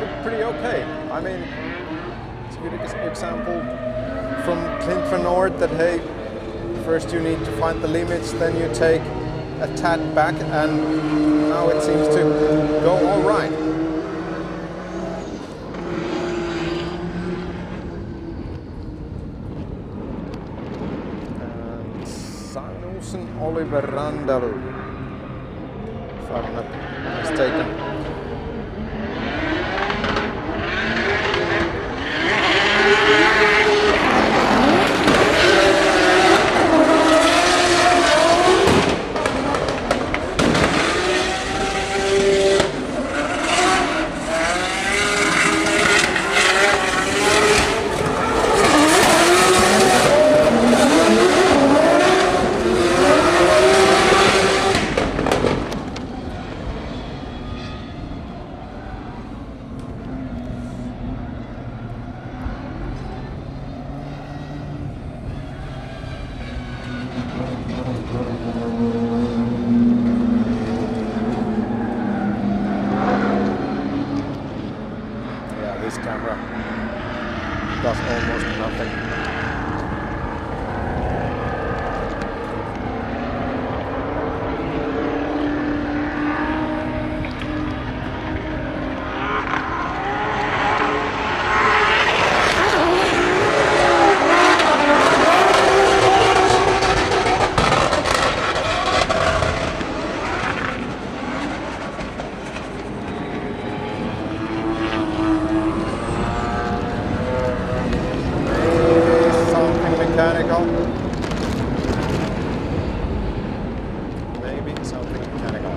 looked pretty okay. I mean, it's a good example from Clint Van Noort that, hey, first you need to find the limits, then you take a tad back, and now it seems to go all right. And Simon Olsen, Oliver Randall, if I'm not mistaken. This camera does almost nothing. Mechanical. Maybe something mechanical.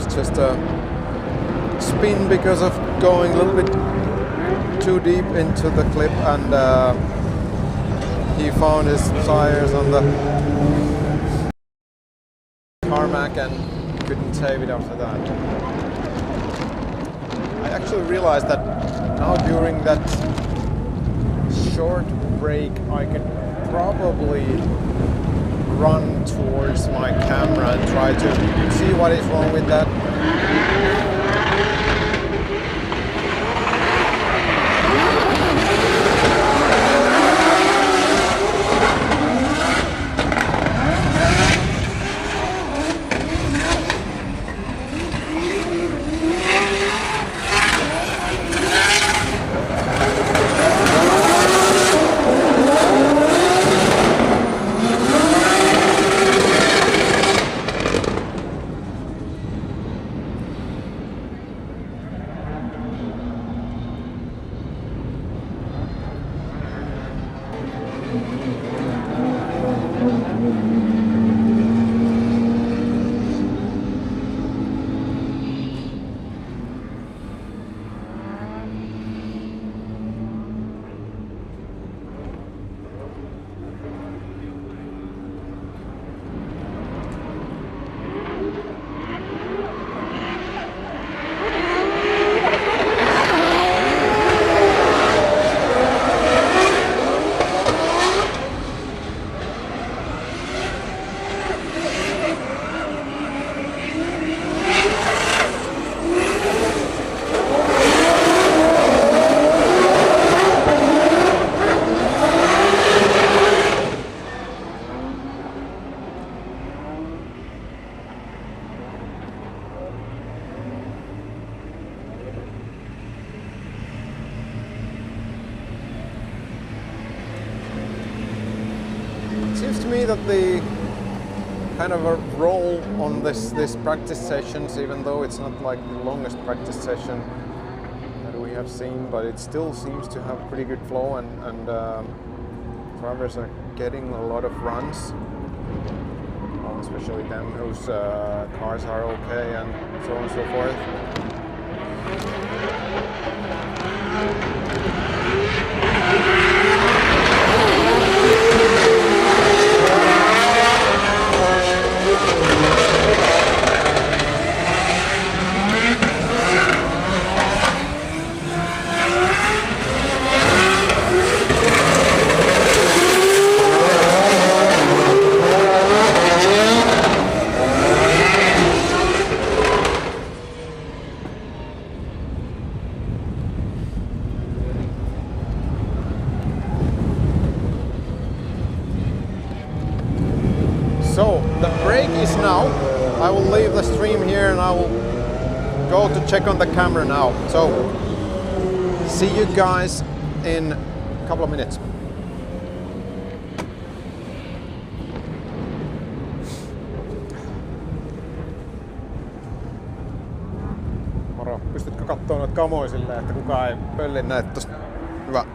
Just a spin because of going a little bit too deep into the clip, and he found his tires on the tarmac and couldn't save it after that. I actually realized that now during that short break I could probably run towards my camera and try to see what is wrong with that. Seems to me that the kind of a roll on this practice sessions, even though it's not like the longest practice session that we have seen, but it still seems to have pretty good flow, and drivers are getting a lot of runs, especially them whose cars are okay and so on and so forth. So the break is now. I will leave the stream here and I will go to check on the camera now. So see you guys in a couple of minutes. Moro, pystytkö katsoa noita kamoja silleen, että kukaan ei pöllin näitä tosta? Hyvä.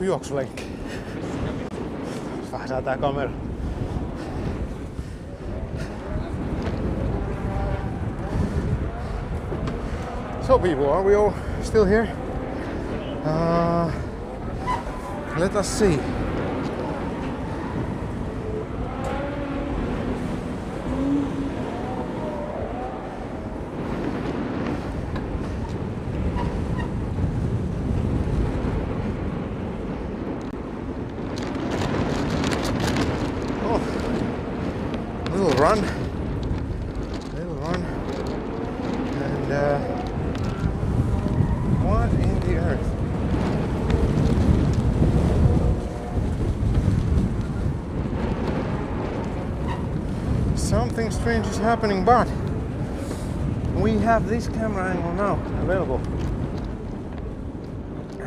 juoksulenkki. Vähän säätää kamera. So people, are we all still here? Let us see. Oh, little run, and what in the earth? Something strange is happening, but we have this camera angle now available.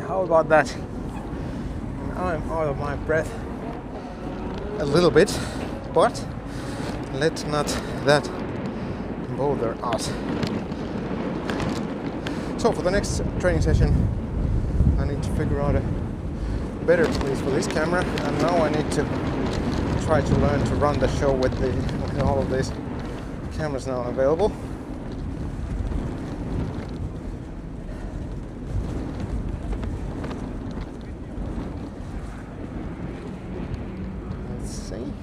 How about that? I'm out of my breath a little bit, but let not that bother us. So for the next training session, I need to figure out a better place for this camera, and now I need to try to learn to run the show with all of these cameras now available. Let's see.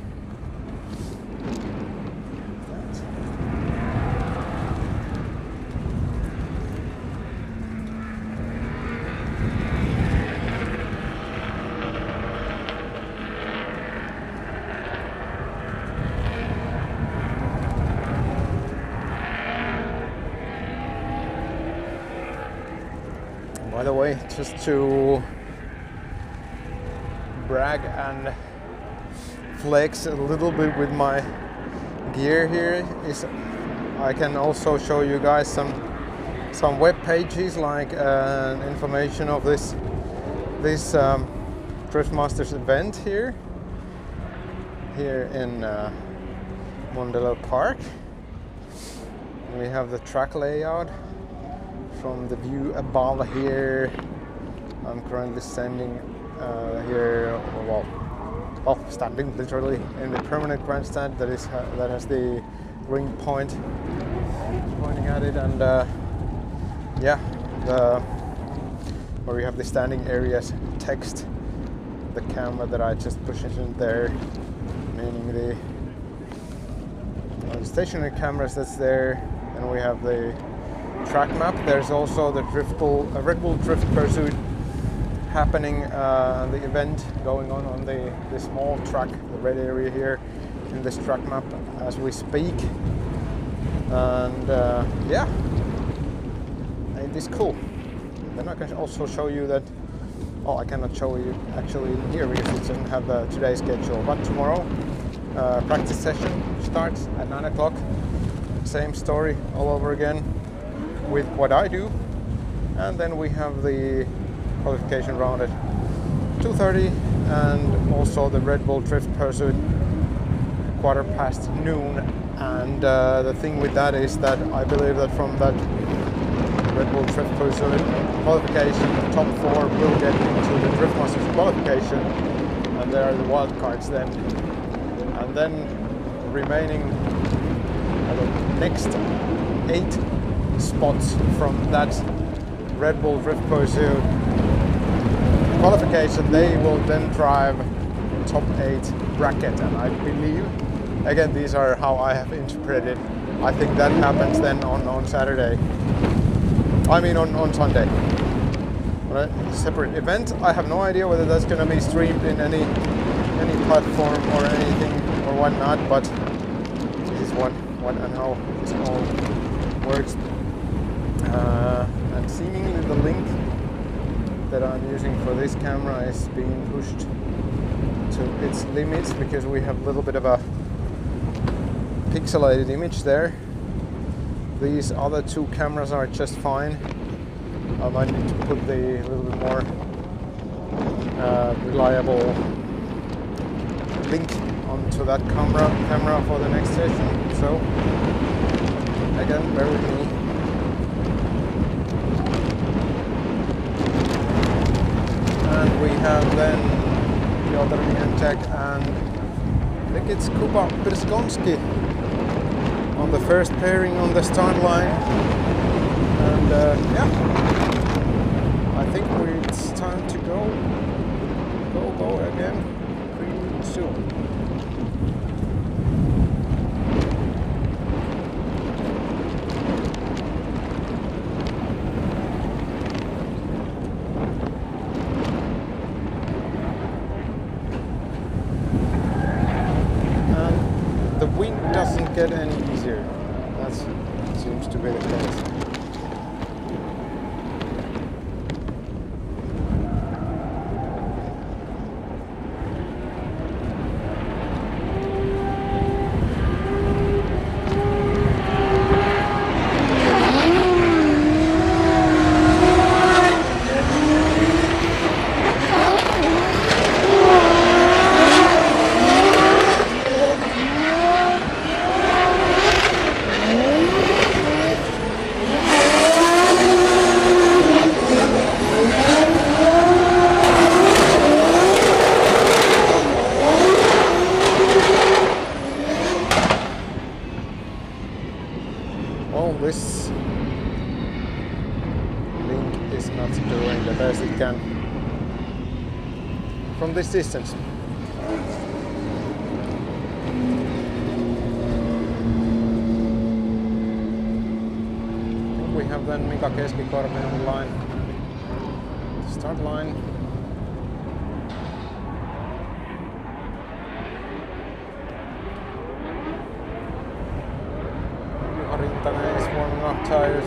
By the way, just to brag and flex a little bit with my gear here, is I can also show you guys some web pages, like information of this Driftmasters event here in Mondello Park. We have the track layout from the view above here. I'm currently standing here, standing literally in the permanent grandstand that has the ring point pointing at it, and where we have the standing areas text, the camera that I just positioned there, meaning the stationary cameras that's there, and we have the track map. There's also the Red Bull Drift Pursuit happening, the event going on the small track, the red area here in this track map as we speak. And yeah, it is cool. Then I can also show you that, oh, I cannot show you actually in here because it doesn't have today's schedule, but tomorrow practice session starts at 9 o'clock. Same story all over again with what I do, and then we have the qualification round at 2:30, and also the Red Bull Drift Pursuit noon. And the thing with that is that I believe that from that Red Bull Drift Pursuit qualification, the top 4 will get into the Driftmasters qualification, and there are the wild cards then, and then remaining the next 8 spots from that Red Bull Drift Pursuit qualification, they will then drive top 8 bracket. And I believe, again, these are how I have interpreted, I think that happens then on Saturday, I mean on Sunday, on a separate event. I have no idea whether that's going to be streamed in any platform or anything or whatnot, but this is what and how this all works. And seemingly the link that I'm using for this camera is being pushed to its limits because we have a little bit of a pixelated image there. These other 2 cameras are just fine. I might need to put the little bit more reliable link onto that camera for the next session. So again, bear with me. and we have then Piotr Niemczak and I think it's Kuba Brzgonski on the first pairing on the start line. And yeah, I think it's time to go again pretty soon. And the wind doesn't get any easier. That seems to be the case. Well, this link is not doing the best it can from this distance. We have then Mika Keskikorpi on the line, start line. Rintanen is warming up tires.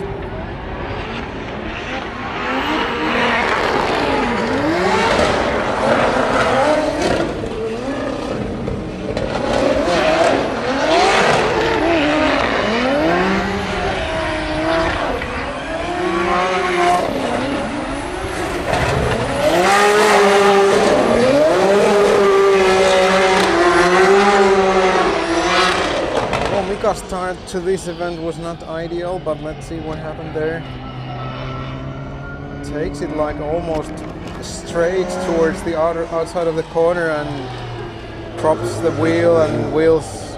Mika's start to this event was not ideal, but let's see what happened there. Takes it like almost straight towards the outside of the corner and drops the wheel and wheels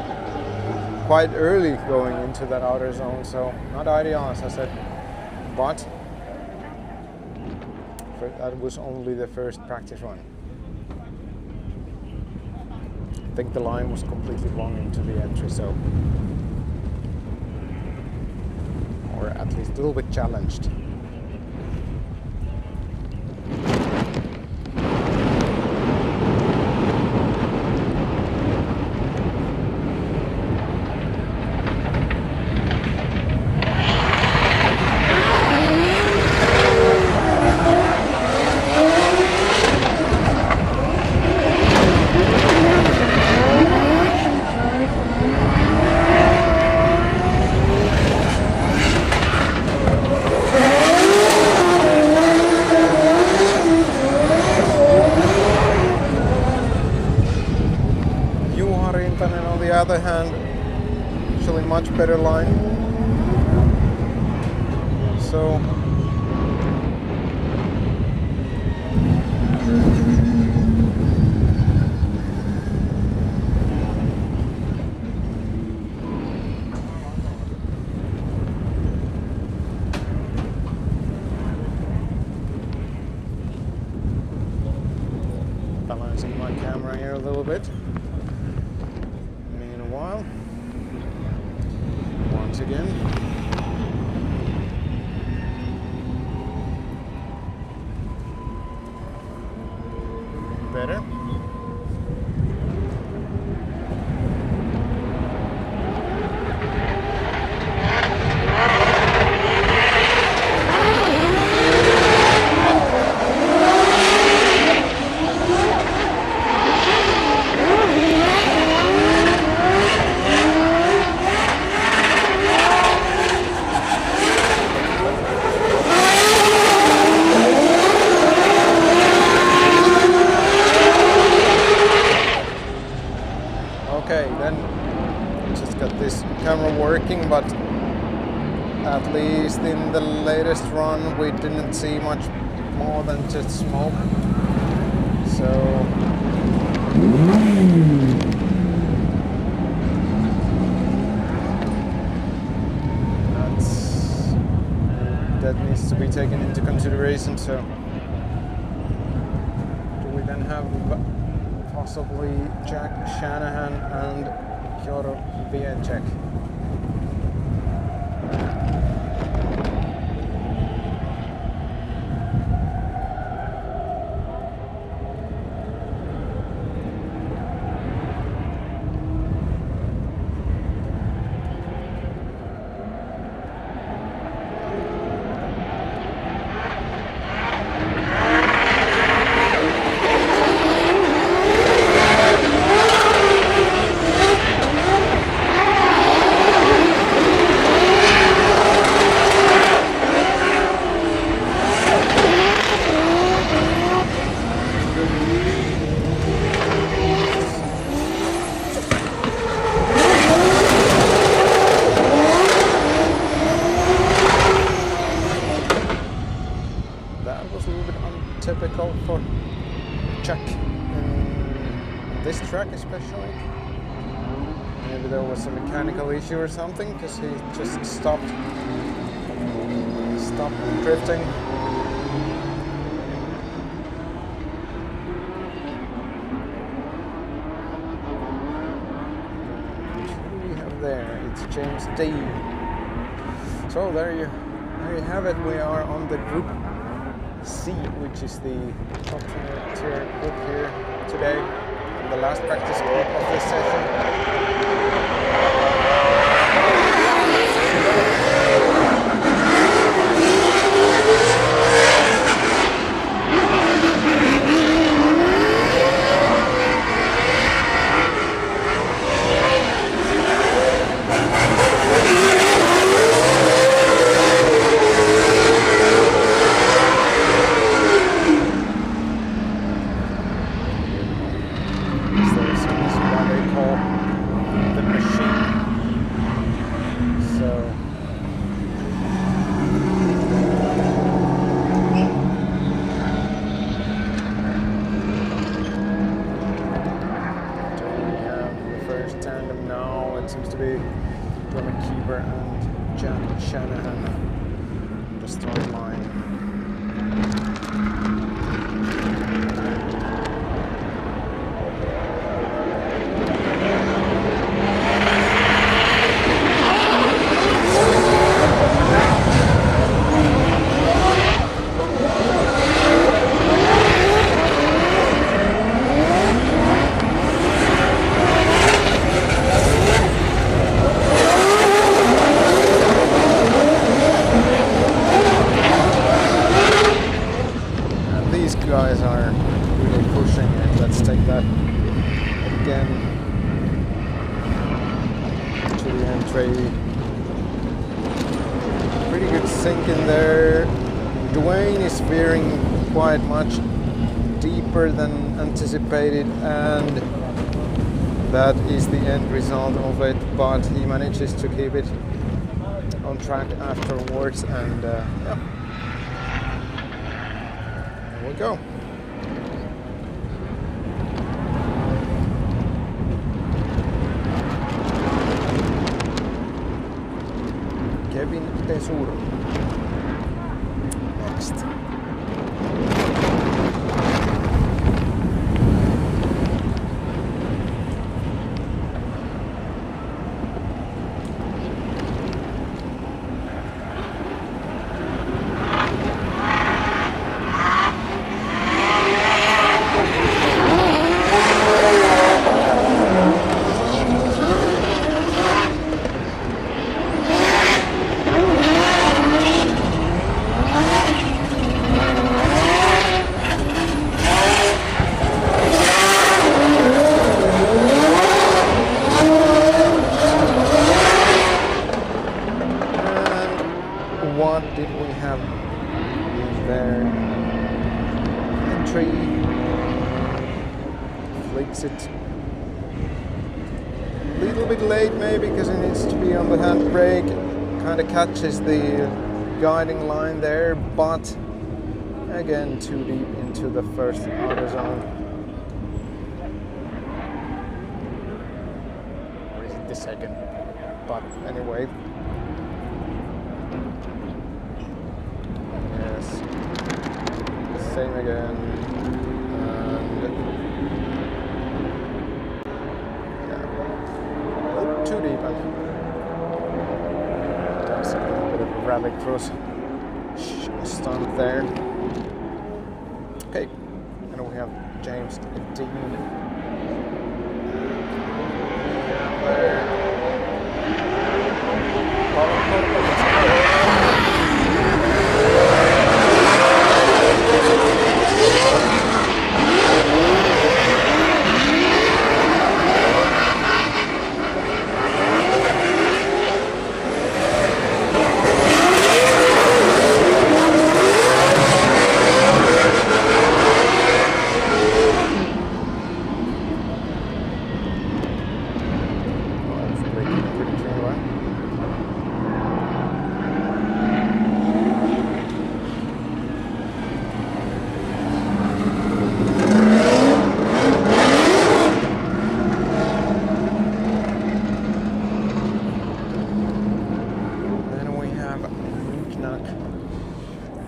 quite early going into that outer zone, so not ideal as I said, but that was only the first practice run. I think the line was completely wrong into the entry, so or at least a little bit challenged. On the other hand, actually much better line. So balancing my camera here a little bit. Meanwhile, once again, better. Okay, then just got this camera working, but at least in the latest run we didn't see much more than just smoke. So that needs to be taken into consideration. So do we then have possibly Jack Shanahan and Piotr Wieczek? Typical for Jack in this track especially. Maybe there was a mechanical issue or something, because he just stopped drifting. What do we have there? It's James D. So there you have it. We are on the group C, which is the top tier group here today, the last practice group of this session. Seems to be Roman Keeper and Jack Shanahan on the start line. Guys are really pushing it. Let's take that again to the entry. Pretty good sink in there. Dwayne is veering quite much deeper than anticipated, and that is the end result of it, but he manages to keep it on track afterwards, and yeah. We go. Kevin Tesuro next. What did we have there? Entry flicks it a little bit late maybe, because it needs to be on the handbrake. Kind of catches the guiding line there, but again too deep into the first auto zone. second. But anyway. Yes. Same again. And yeah. Oh, too deep. That's a little bit of a rally cruise stunt there. Okay. And we have James Dean.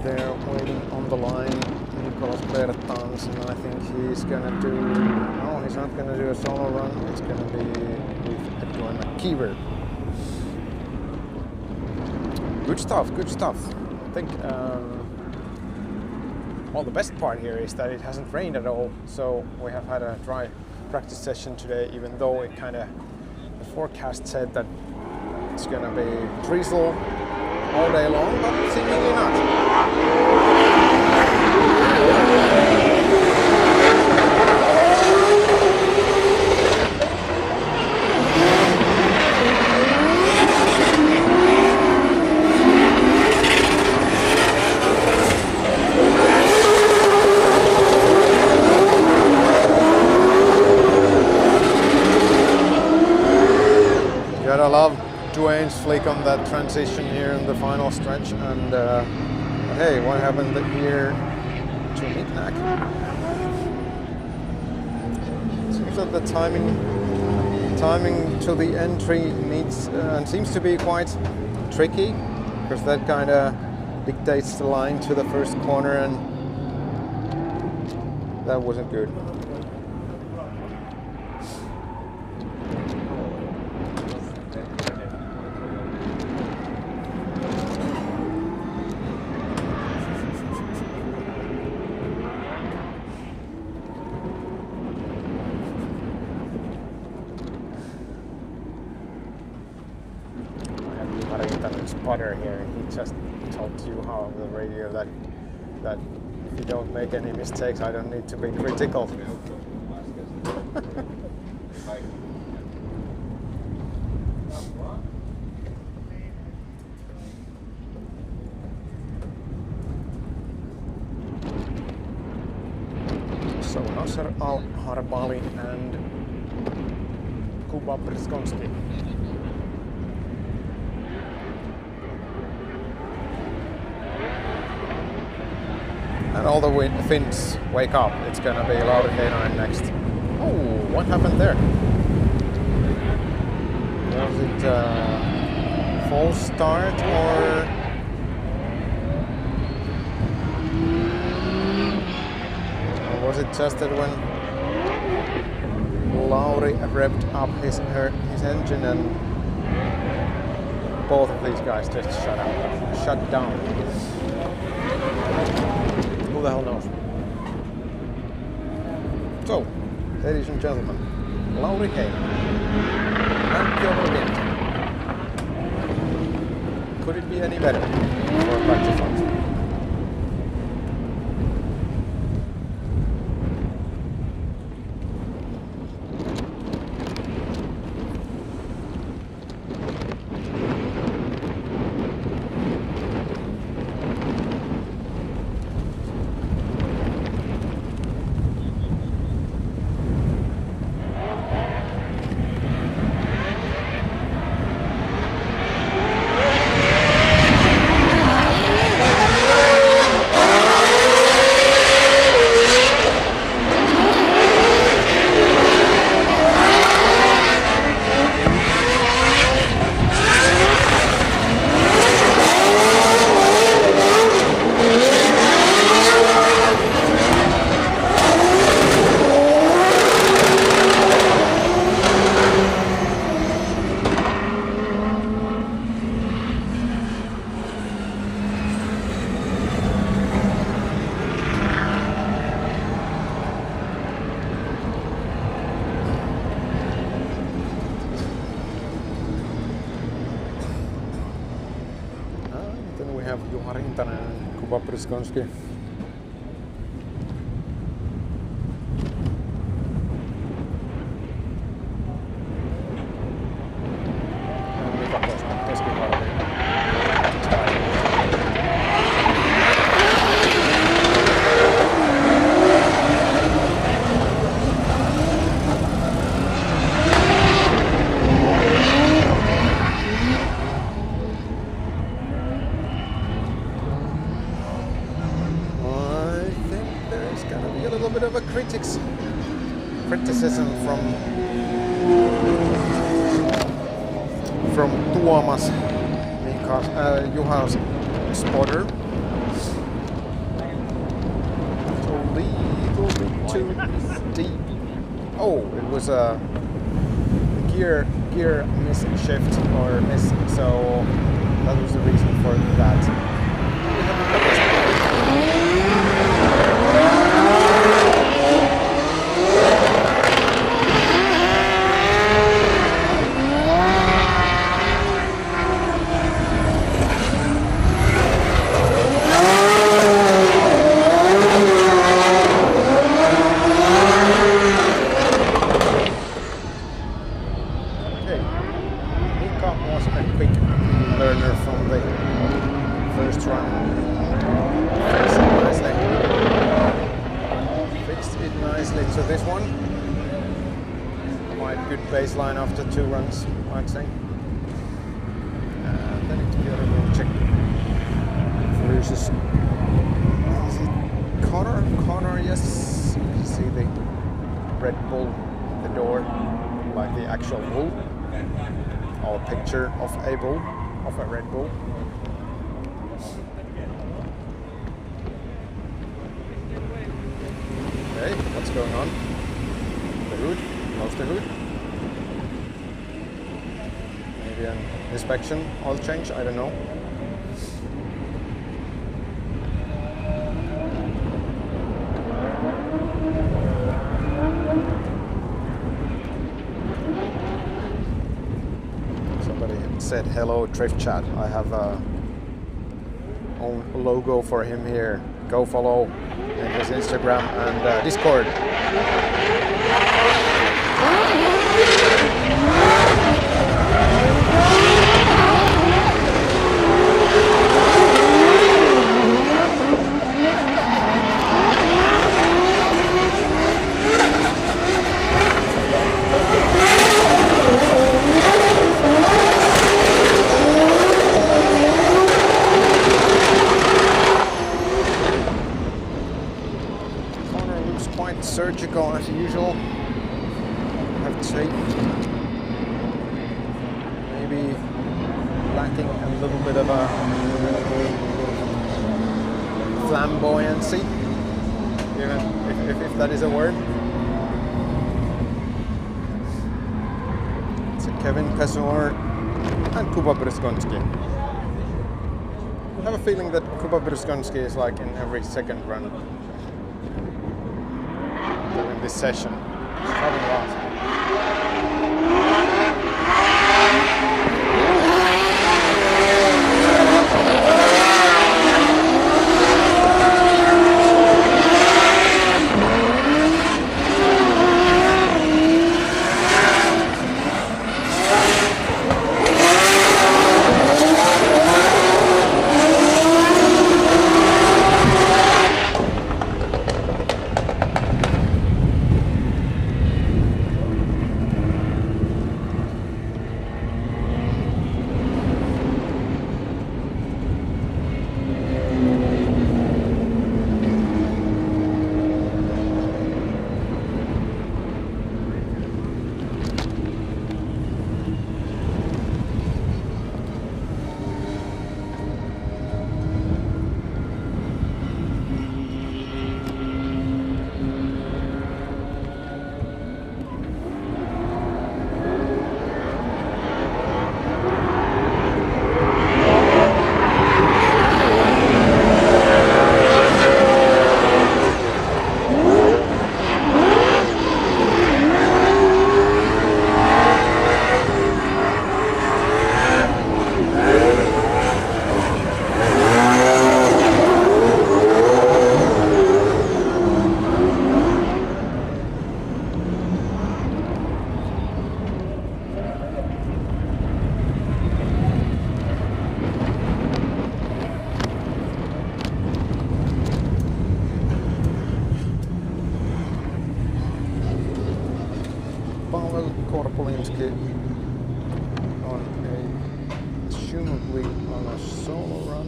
They're waiting on the line. Nicolas Bertans, and I think he's gonna do. No, he's not gonna do a solo run. It's gonna be with Edwin McKeever. Good stuff. Good stuff. I think. Well, the best part here is that it hasn't rained at all, so we have had a dry practice session today. Even though it kind of the forecast said that it's gonna be drizzle all day long, but seemingly not. Gotta love Dwayne's flick on that transition here in the final stretch, and hey, what happened here to Mitnack? Seems that the timing to the entry needs and seems to be quite tricky, because that kind of dictates the line to the first corner, and that wasn't good. Spotter here, he just told you how on the radio that if you don't make any mistakes, I don't need to be critical. So Nasser Al-Harbali and Kuba Brzgonski. And all the Finns wake up. It's gonna be Lauri Heinonen next. Oh, what happened there? Was it a false start or? Or was it just that when Lauri revved up his engine and both of these guys just shut down? Who the hell knows? So, ladies and gentlemen, Lauri Heinonen and Björn Lind. Could it be any better for a practice launch? have Juha Rintanen and Kuba Pryskonski. Criticism from Tuomas, Juha's spotter. A little bit too deep. Oh, it was a gear miss shift or miss, so that was the reason for that. So this one, quite good baseline after 2 runs, I'd say. And then it's the other one, check versus, is it Connor? Connor, yes. You can see the Red Bull, the door, like the actual bull, or a picture of a bull, of a Red Bull. Okay, what's going on? The hood, close the hood. Maybe an inspection, oil change, I don't know. Somebody said hello Drift Chat. I have a own logo for him here. Go follow his Instagram and Discord. Surgical as usual, I have to say. Maybe lacking a little bit of a flamboyancy, even if that is a word. It's a Kevin Pesor and Kuba Pryskonski. I have a feeling that Kuba Pryskonski is like in every second run in this session. It's having lost. we on a solo run.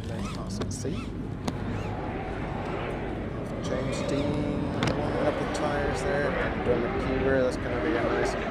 Let us see. James Dean warming up the tires there, and Dermot Keever, that's going to be a nice run.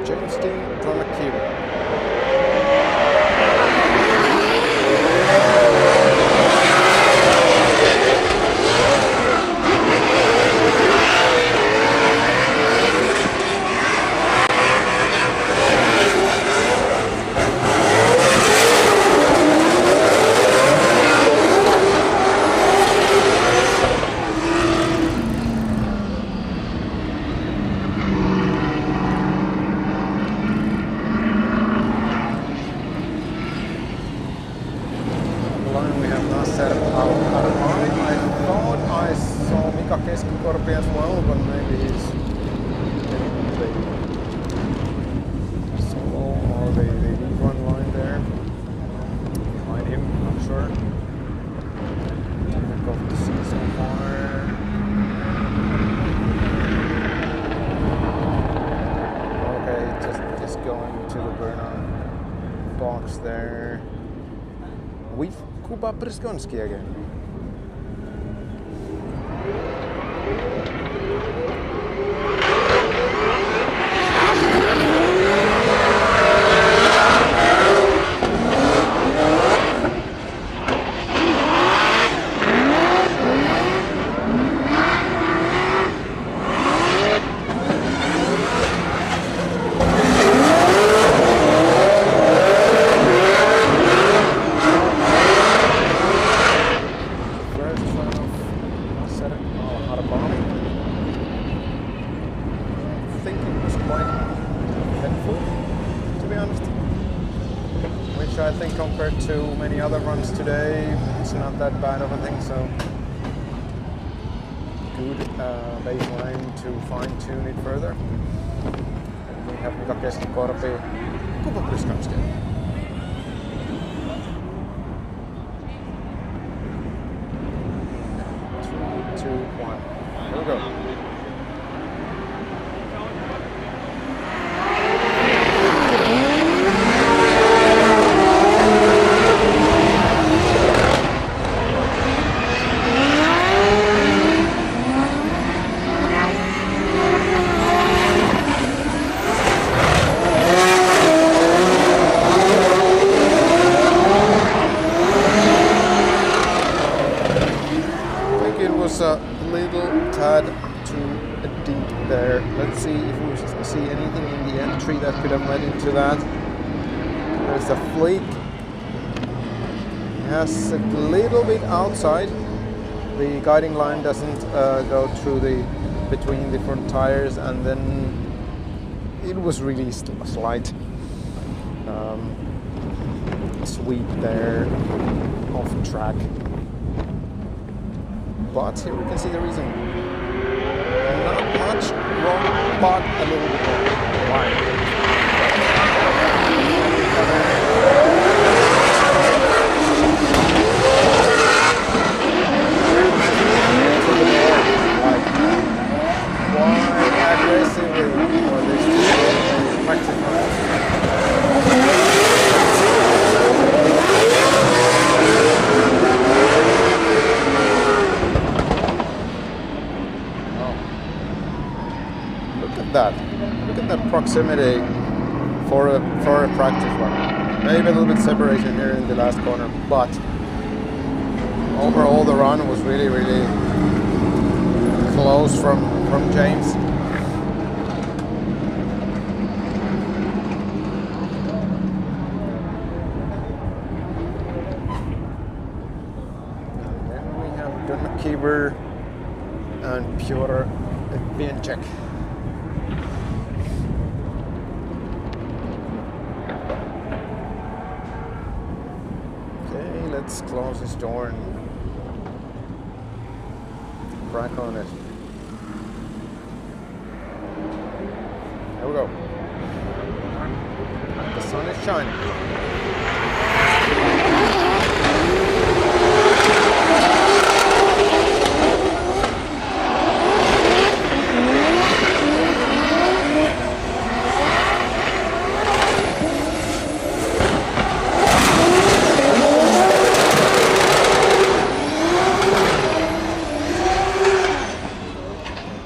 James Dean, Dermot Keever. We have now set up out of line. I thought I saw Mika Keskikorpi as well, but maybe he's the solo or the lead one line there. Behind him, I'm sure. Difficult to see so far. Okay, just going to the burnout box there. With Kuba Pryskonski again. I think compared to many other runs today, it's not that bad of a thing, so good baseline to fine-tune it further. And we have Mika Keskikorpi, Kuba Pryskonski. 3, 2, 1. Here we go. A little tad too deep there. Let's see if we see anything in the entry that could have led into that. There's a flake. It has a little bit outside. The guiding line doesn't go through between the front tires, and then it was really a slight sweep there off track. But here we can see the reason. Not much wrong, but a little bit wrong. Why? Quite aggressively for this practice run. Look at that proximity for a practice run. Maybe a little bit separation here in the last corner, but overall the run was really close from James. Kieber and Piotr Bienczek. Okay, let's close this door and crack on it. There we go. The sun is shining.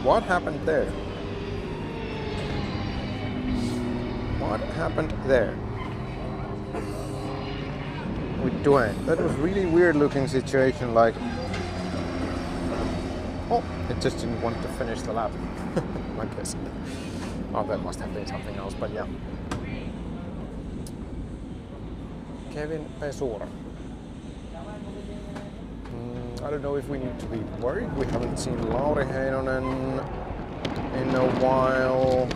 What happened there? What happened there? With Dwayne. That was really weird looking situation, like, oh, it just didn't want to finish the lap. I guess. Oh, that must have been something else, but yeah. Kevin Pesura. I don't know if we need to be worried. We haven't seen Lauri Heinonen in a while.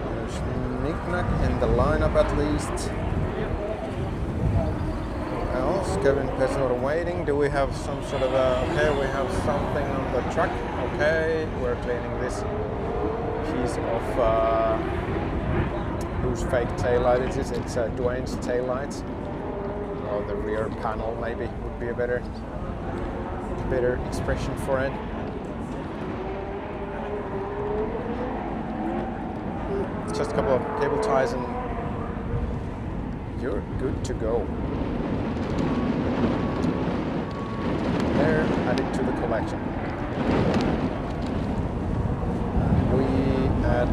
There's Niknak in the lineup at least. Who else? Kevin Pesura waiting. Do we have some sort of a... Okay, we have something on the truck. Okay, we're cleaning this piece of whose fake taillight it is. It's Dwayne's taillight. Or the rear panel maybe would be a better expression for it. Just a couple of cable ties and you're good to go. There, added to the collection. Add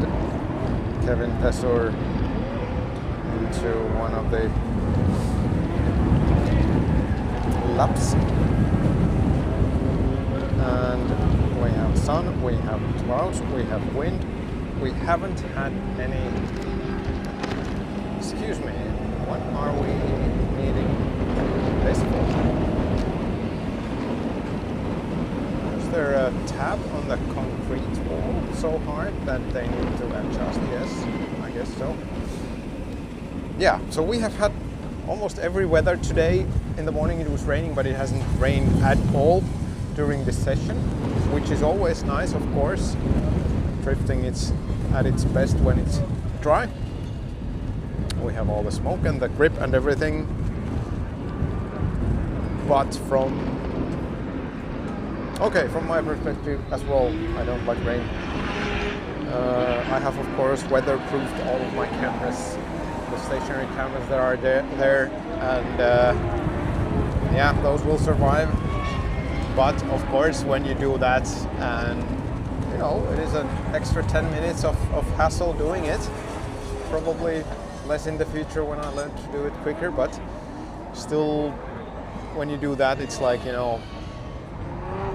Kevin Pesur into one of the laps, and we have sun, we have clouds, we have wind. We haven't had any. Excuse me, what are we needing this for? Is there a tab on the concrete wall so hard that they need to adjust? Yes, I guess so. Yeah, so we have had almost every weather today. In the morning it was raining, but it hasn't rained at all during this session, which is always nice, of course. Drifting it's at its best when it's dry. We have all the smoke and the grip and everything, but from my perspective as well, I don't like rain. I have of course weatherproofed all of my cameras, the stationary cameras that are there, and yeah, those will survive. But of course, when you do that, and you know, it is an extra 10 minutes of hassle doing it. Probably less in the future when I learn to do it quicker, but still, when you do that, it's like, you know,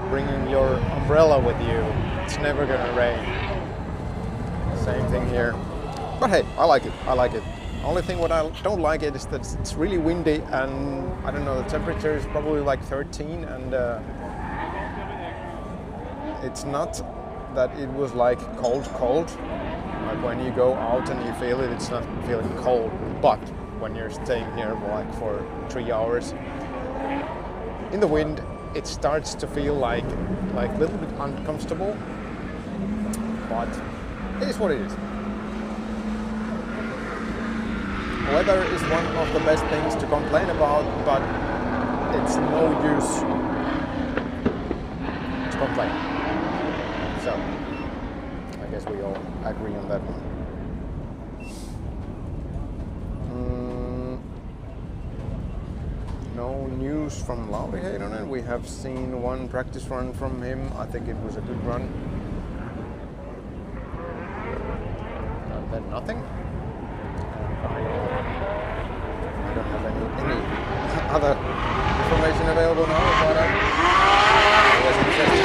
bringing your umbrella with you. It's never gonna rain. Same thing here. But hey, I like it. Only thing what I don't like it is that it's really windy, and I don't know, the temperature is probably like 13, and it's not that it was like cold. Like when you go out and you feel it, it's not feeling cold. But when you're staying here like for 3 hours in the wind, it starts to feel like a little bit uncomfortable. But it is what it is. Weather is one of the best things to complain about, but it's no use to complain. So, I guess we all agree on that one. No news from Lauri Heinonen. We have seen one practice run from him. I think it was a good run. then nothing. I don't have any other information available now about it. It was interesting.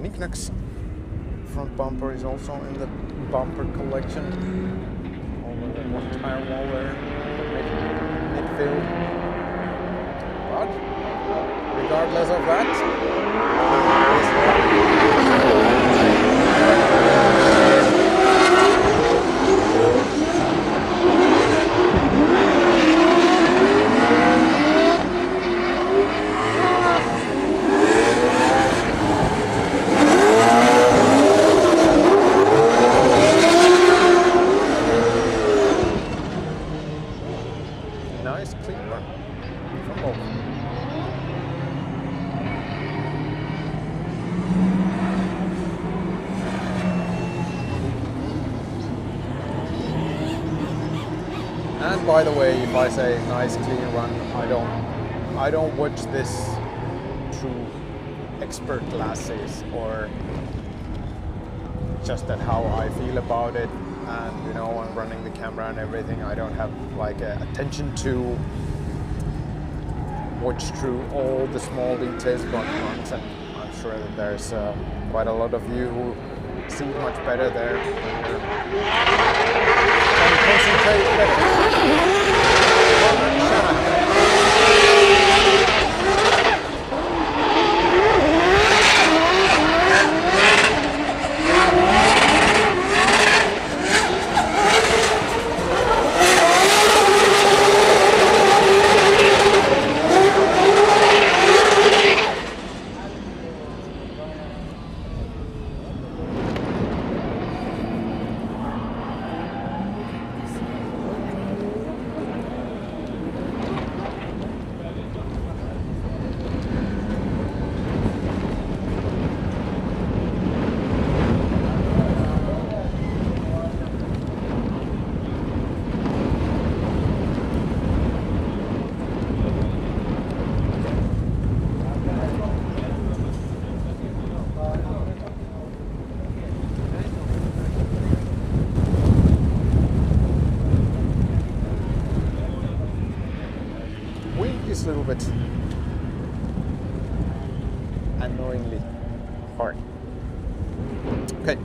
Knickknacks front bumper is also in the bumper collection. Over the one tire wall there, midfield. But regardless of that, nice clean run from both. And by the way, if I say nice clean run, I don't watch this through expert glasses or just at how I feel about it. And you know, I'm running the camera and everything. I don't have like attention to watch through all the small details about runs, and I'm sure that there's quite a lot of you who see much better there. And concentrate better. Is a little bit annoyingly hard. Okay.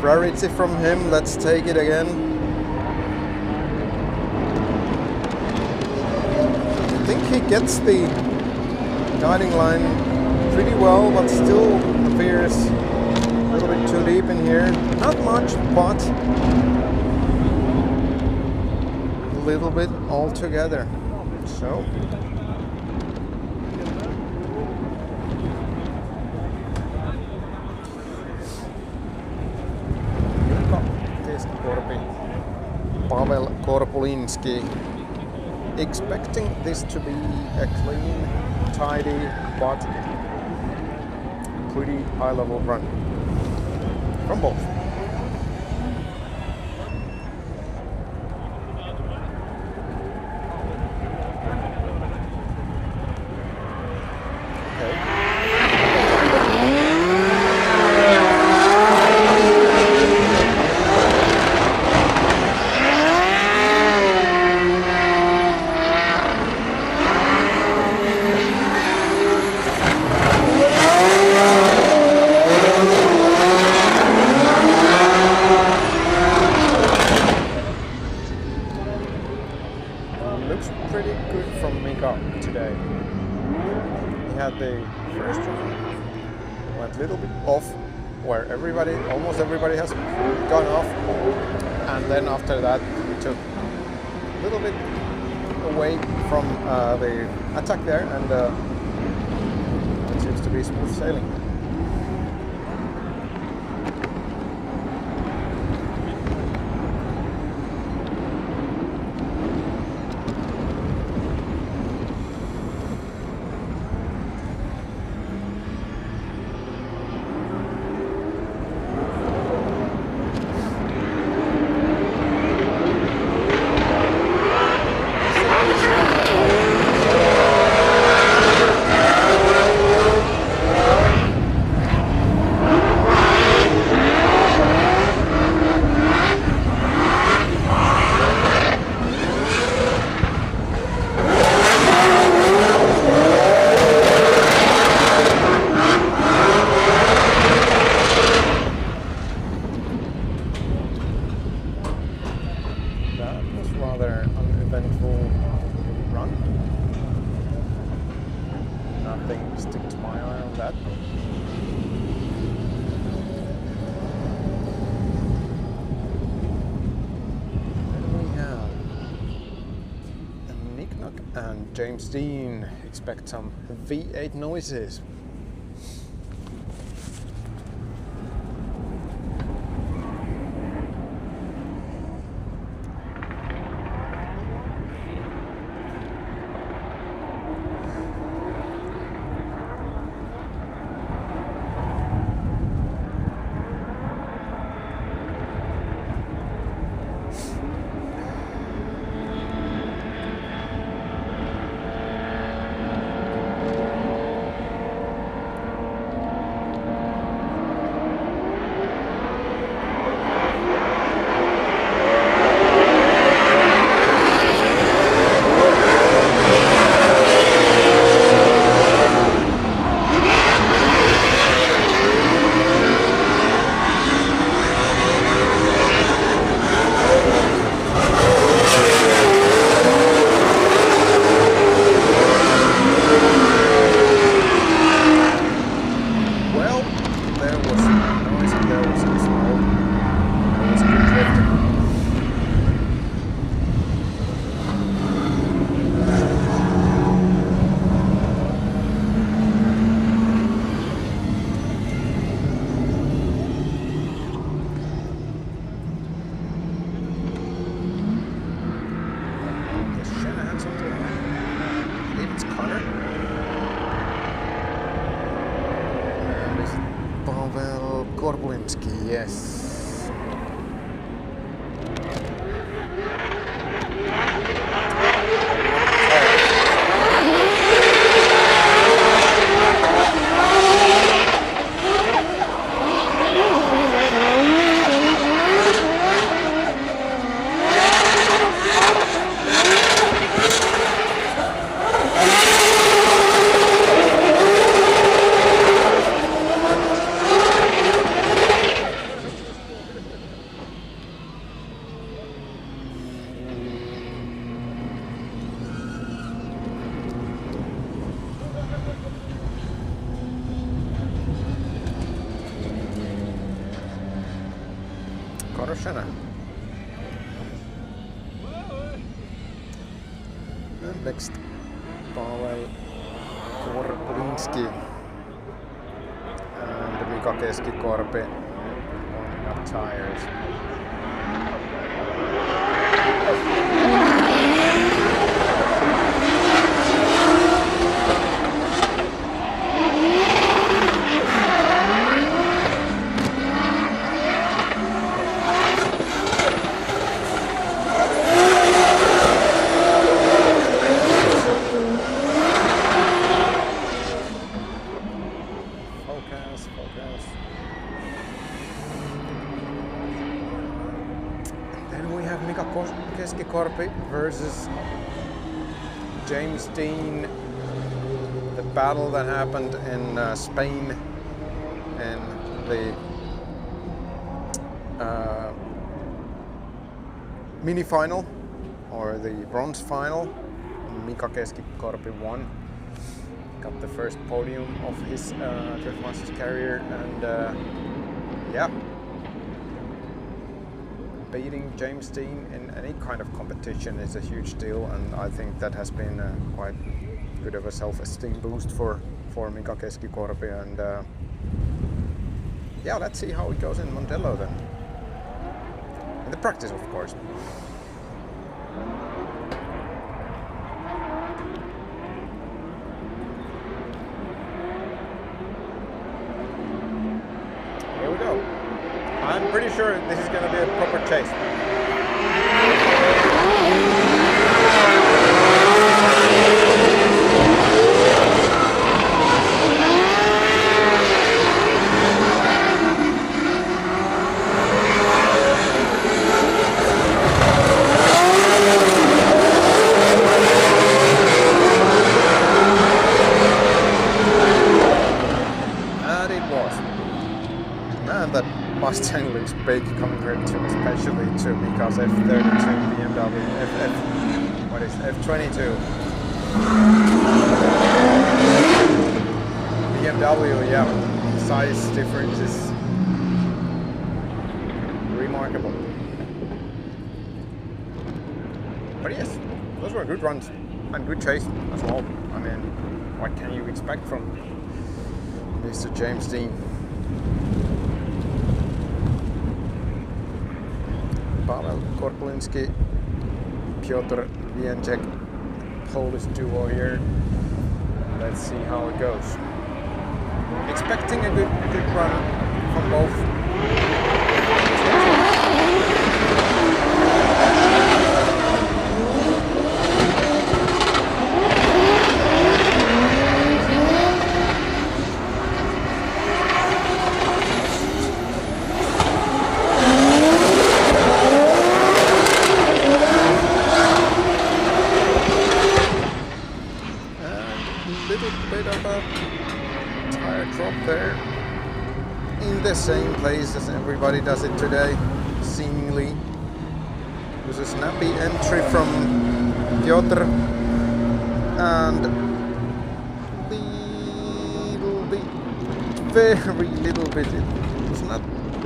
Rarity from him. Let's take it again. I think he gets the guiding line pretty well, but still appears a little bit too deep in here. Not much, but a little bit altogether. So. Pavel Korpulinski, expecting this to be a clean, tidy, but pretty high-level run from both. pretty good from Mika today. He had the first one, went a little bit off, where almost everybody has gone off, and then after that he took a little bit away from the attack there, and it seems to be smooth sailing. And James Dean, expect some V8 noises. Yes. And next, Pavel Korplinski and Mika Keskikorpi warming up tires. Keskikorpi versus James Dean, the battle that happened in Spain in the mini final or the bronze final Mika Keskikorpi won. Got the first podium of his Drift Masters career, and yeah, beating James Dean in any kind of competition is a huge deal, and I think that has been quite good of a self-esteem boost for Mika Keskikorpi, and yeah, let's see how it goes in Mondello then. In the practice, of course. Here we go. I'm pretty sure this is going to be a proper chase. Mustang looks big compared to, especially to Mika's F32 BMW, what is F22 BMW, yeah, size difference is remarkable. But yes, those were good runs and good chase as well. I mean, what can you expect from Mr. James Dean? Pavel Korpolinski, Piotr Wienczek, Polish duo here. Let's see how it goes. Expecting a good run from both. Same place as everybody does it today, seemingly. It was a snappy entry from Piotr, and very little bit. It was not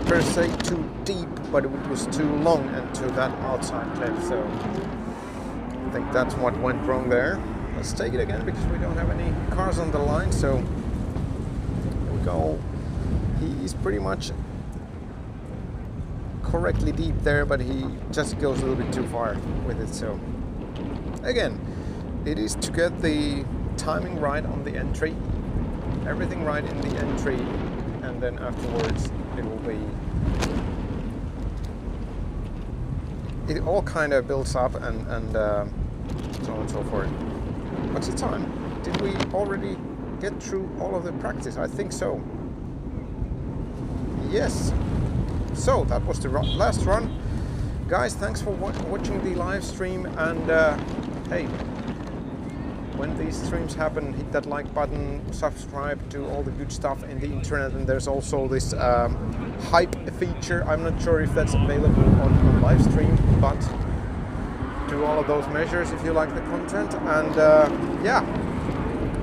per se too deep, but it was too long and to that outside cliff. So I think that's what went wrong there. Let's take it again because we don't have any cars on the line. So here we go. He's pretty much correctly deep there, but he just goes a little bit too far with it. So again, it is to get the timing right on the entry, everything right in the entry, and then afterwards it will be, it all kind of builds up and so on and so forth. What's the time? Did we already get through all of the practice? I think so. Yes, so that was the last run. Guys, thanks for watching the live stream, and hey, when these streams happen, hit that like button, subscribe to all the good stuff in the internet, and there's also this hype feature. I'm not sure if that's available on live stream, but do all of those measures if you like the content. And yeah,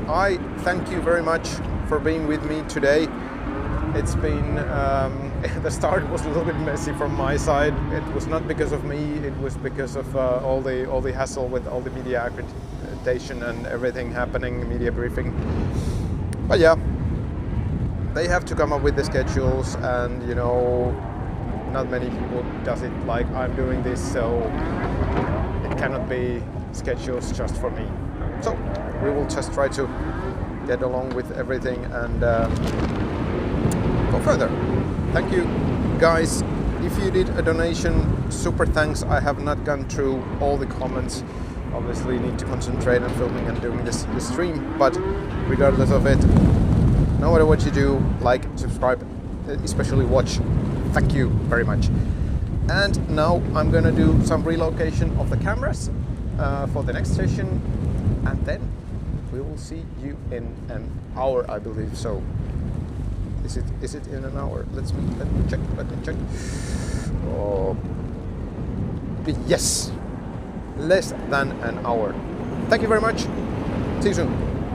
I thank you very much for being with me today. It's been, the start was a little bit messy from my side. It was not because of me, it was because of all the hassle with all the media accreditation and everything happening, media briefing. But yeah, they have to come up with the schedules, and you know, not many people does it like I'm doing this, so it cannot be schedules just for me. So we will just try to get along with everything and go further. Thank you guys. If you did a donation, super thanks. I have not gone through all the comments. Obviously need to concentrate on filming and doing this stream, but regardless of it, no matter what you do, like, subscribe, especially watch. Thank you very much. And now I'm gonna do some relocation of the cameras for the next session, and then we will see you in an hour, I believe so. Is it in an hour? Let me check. Oh, yes, less than an hour. Thank you very much. See you soon.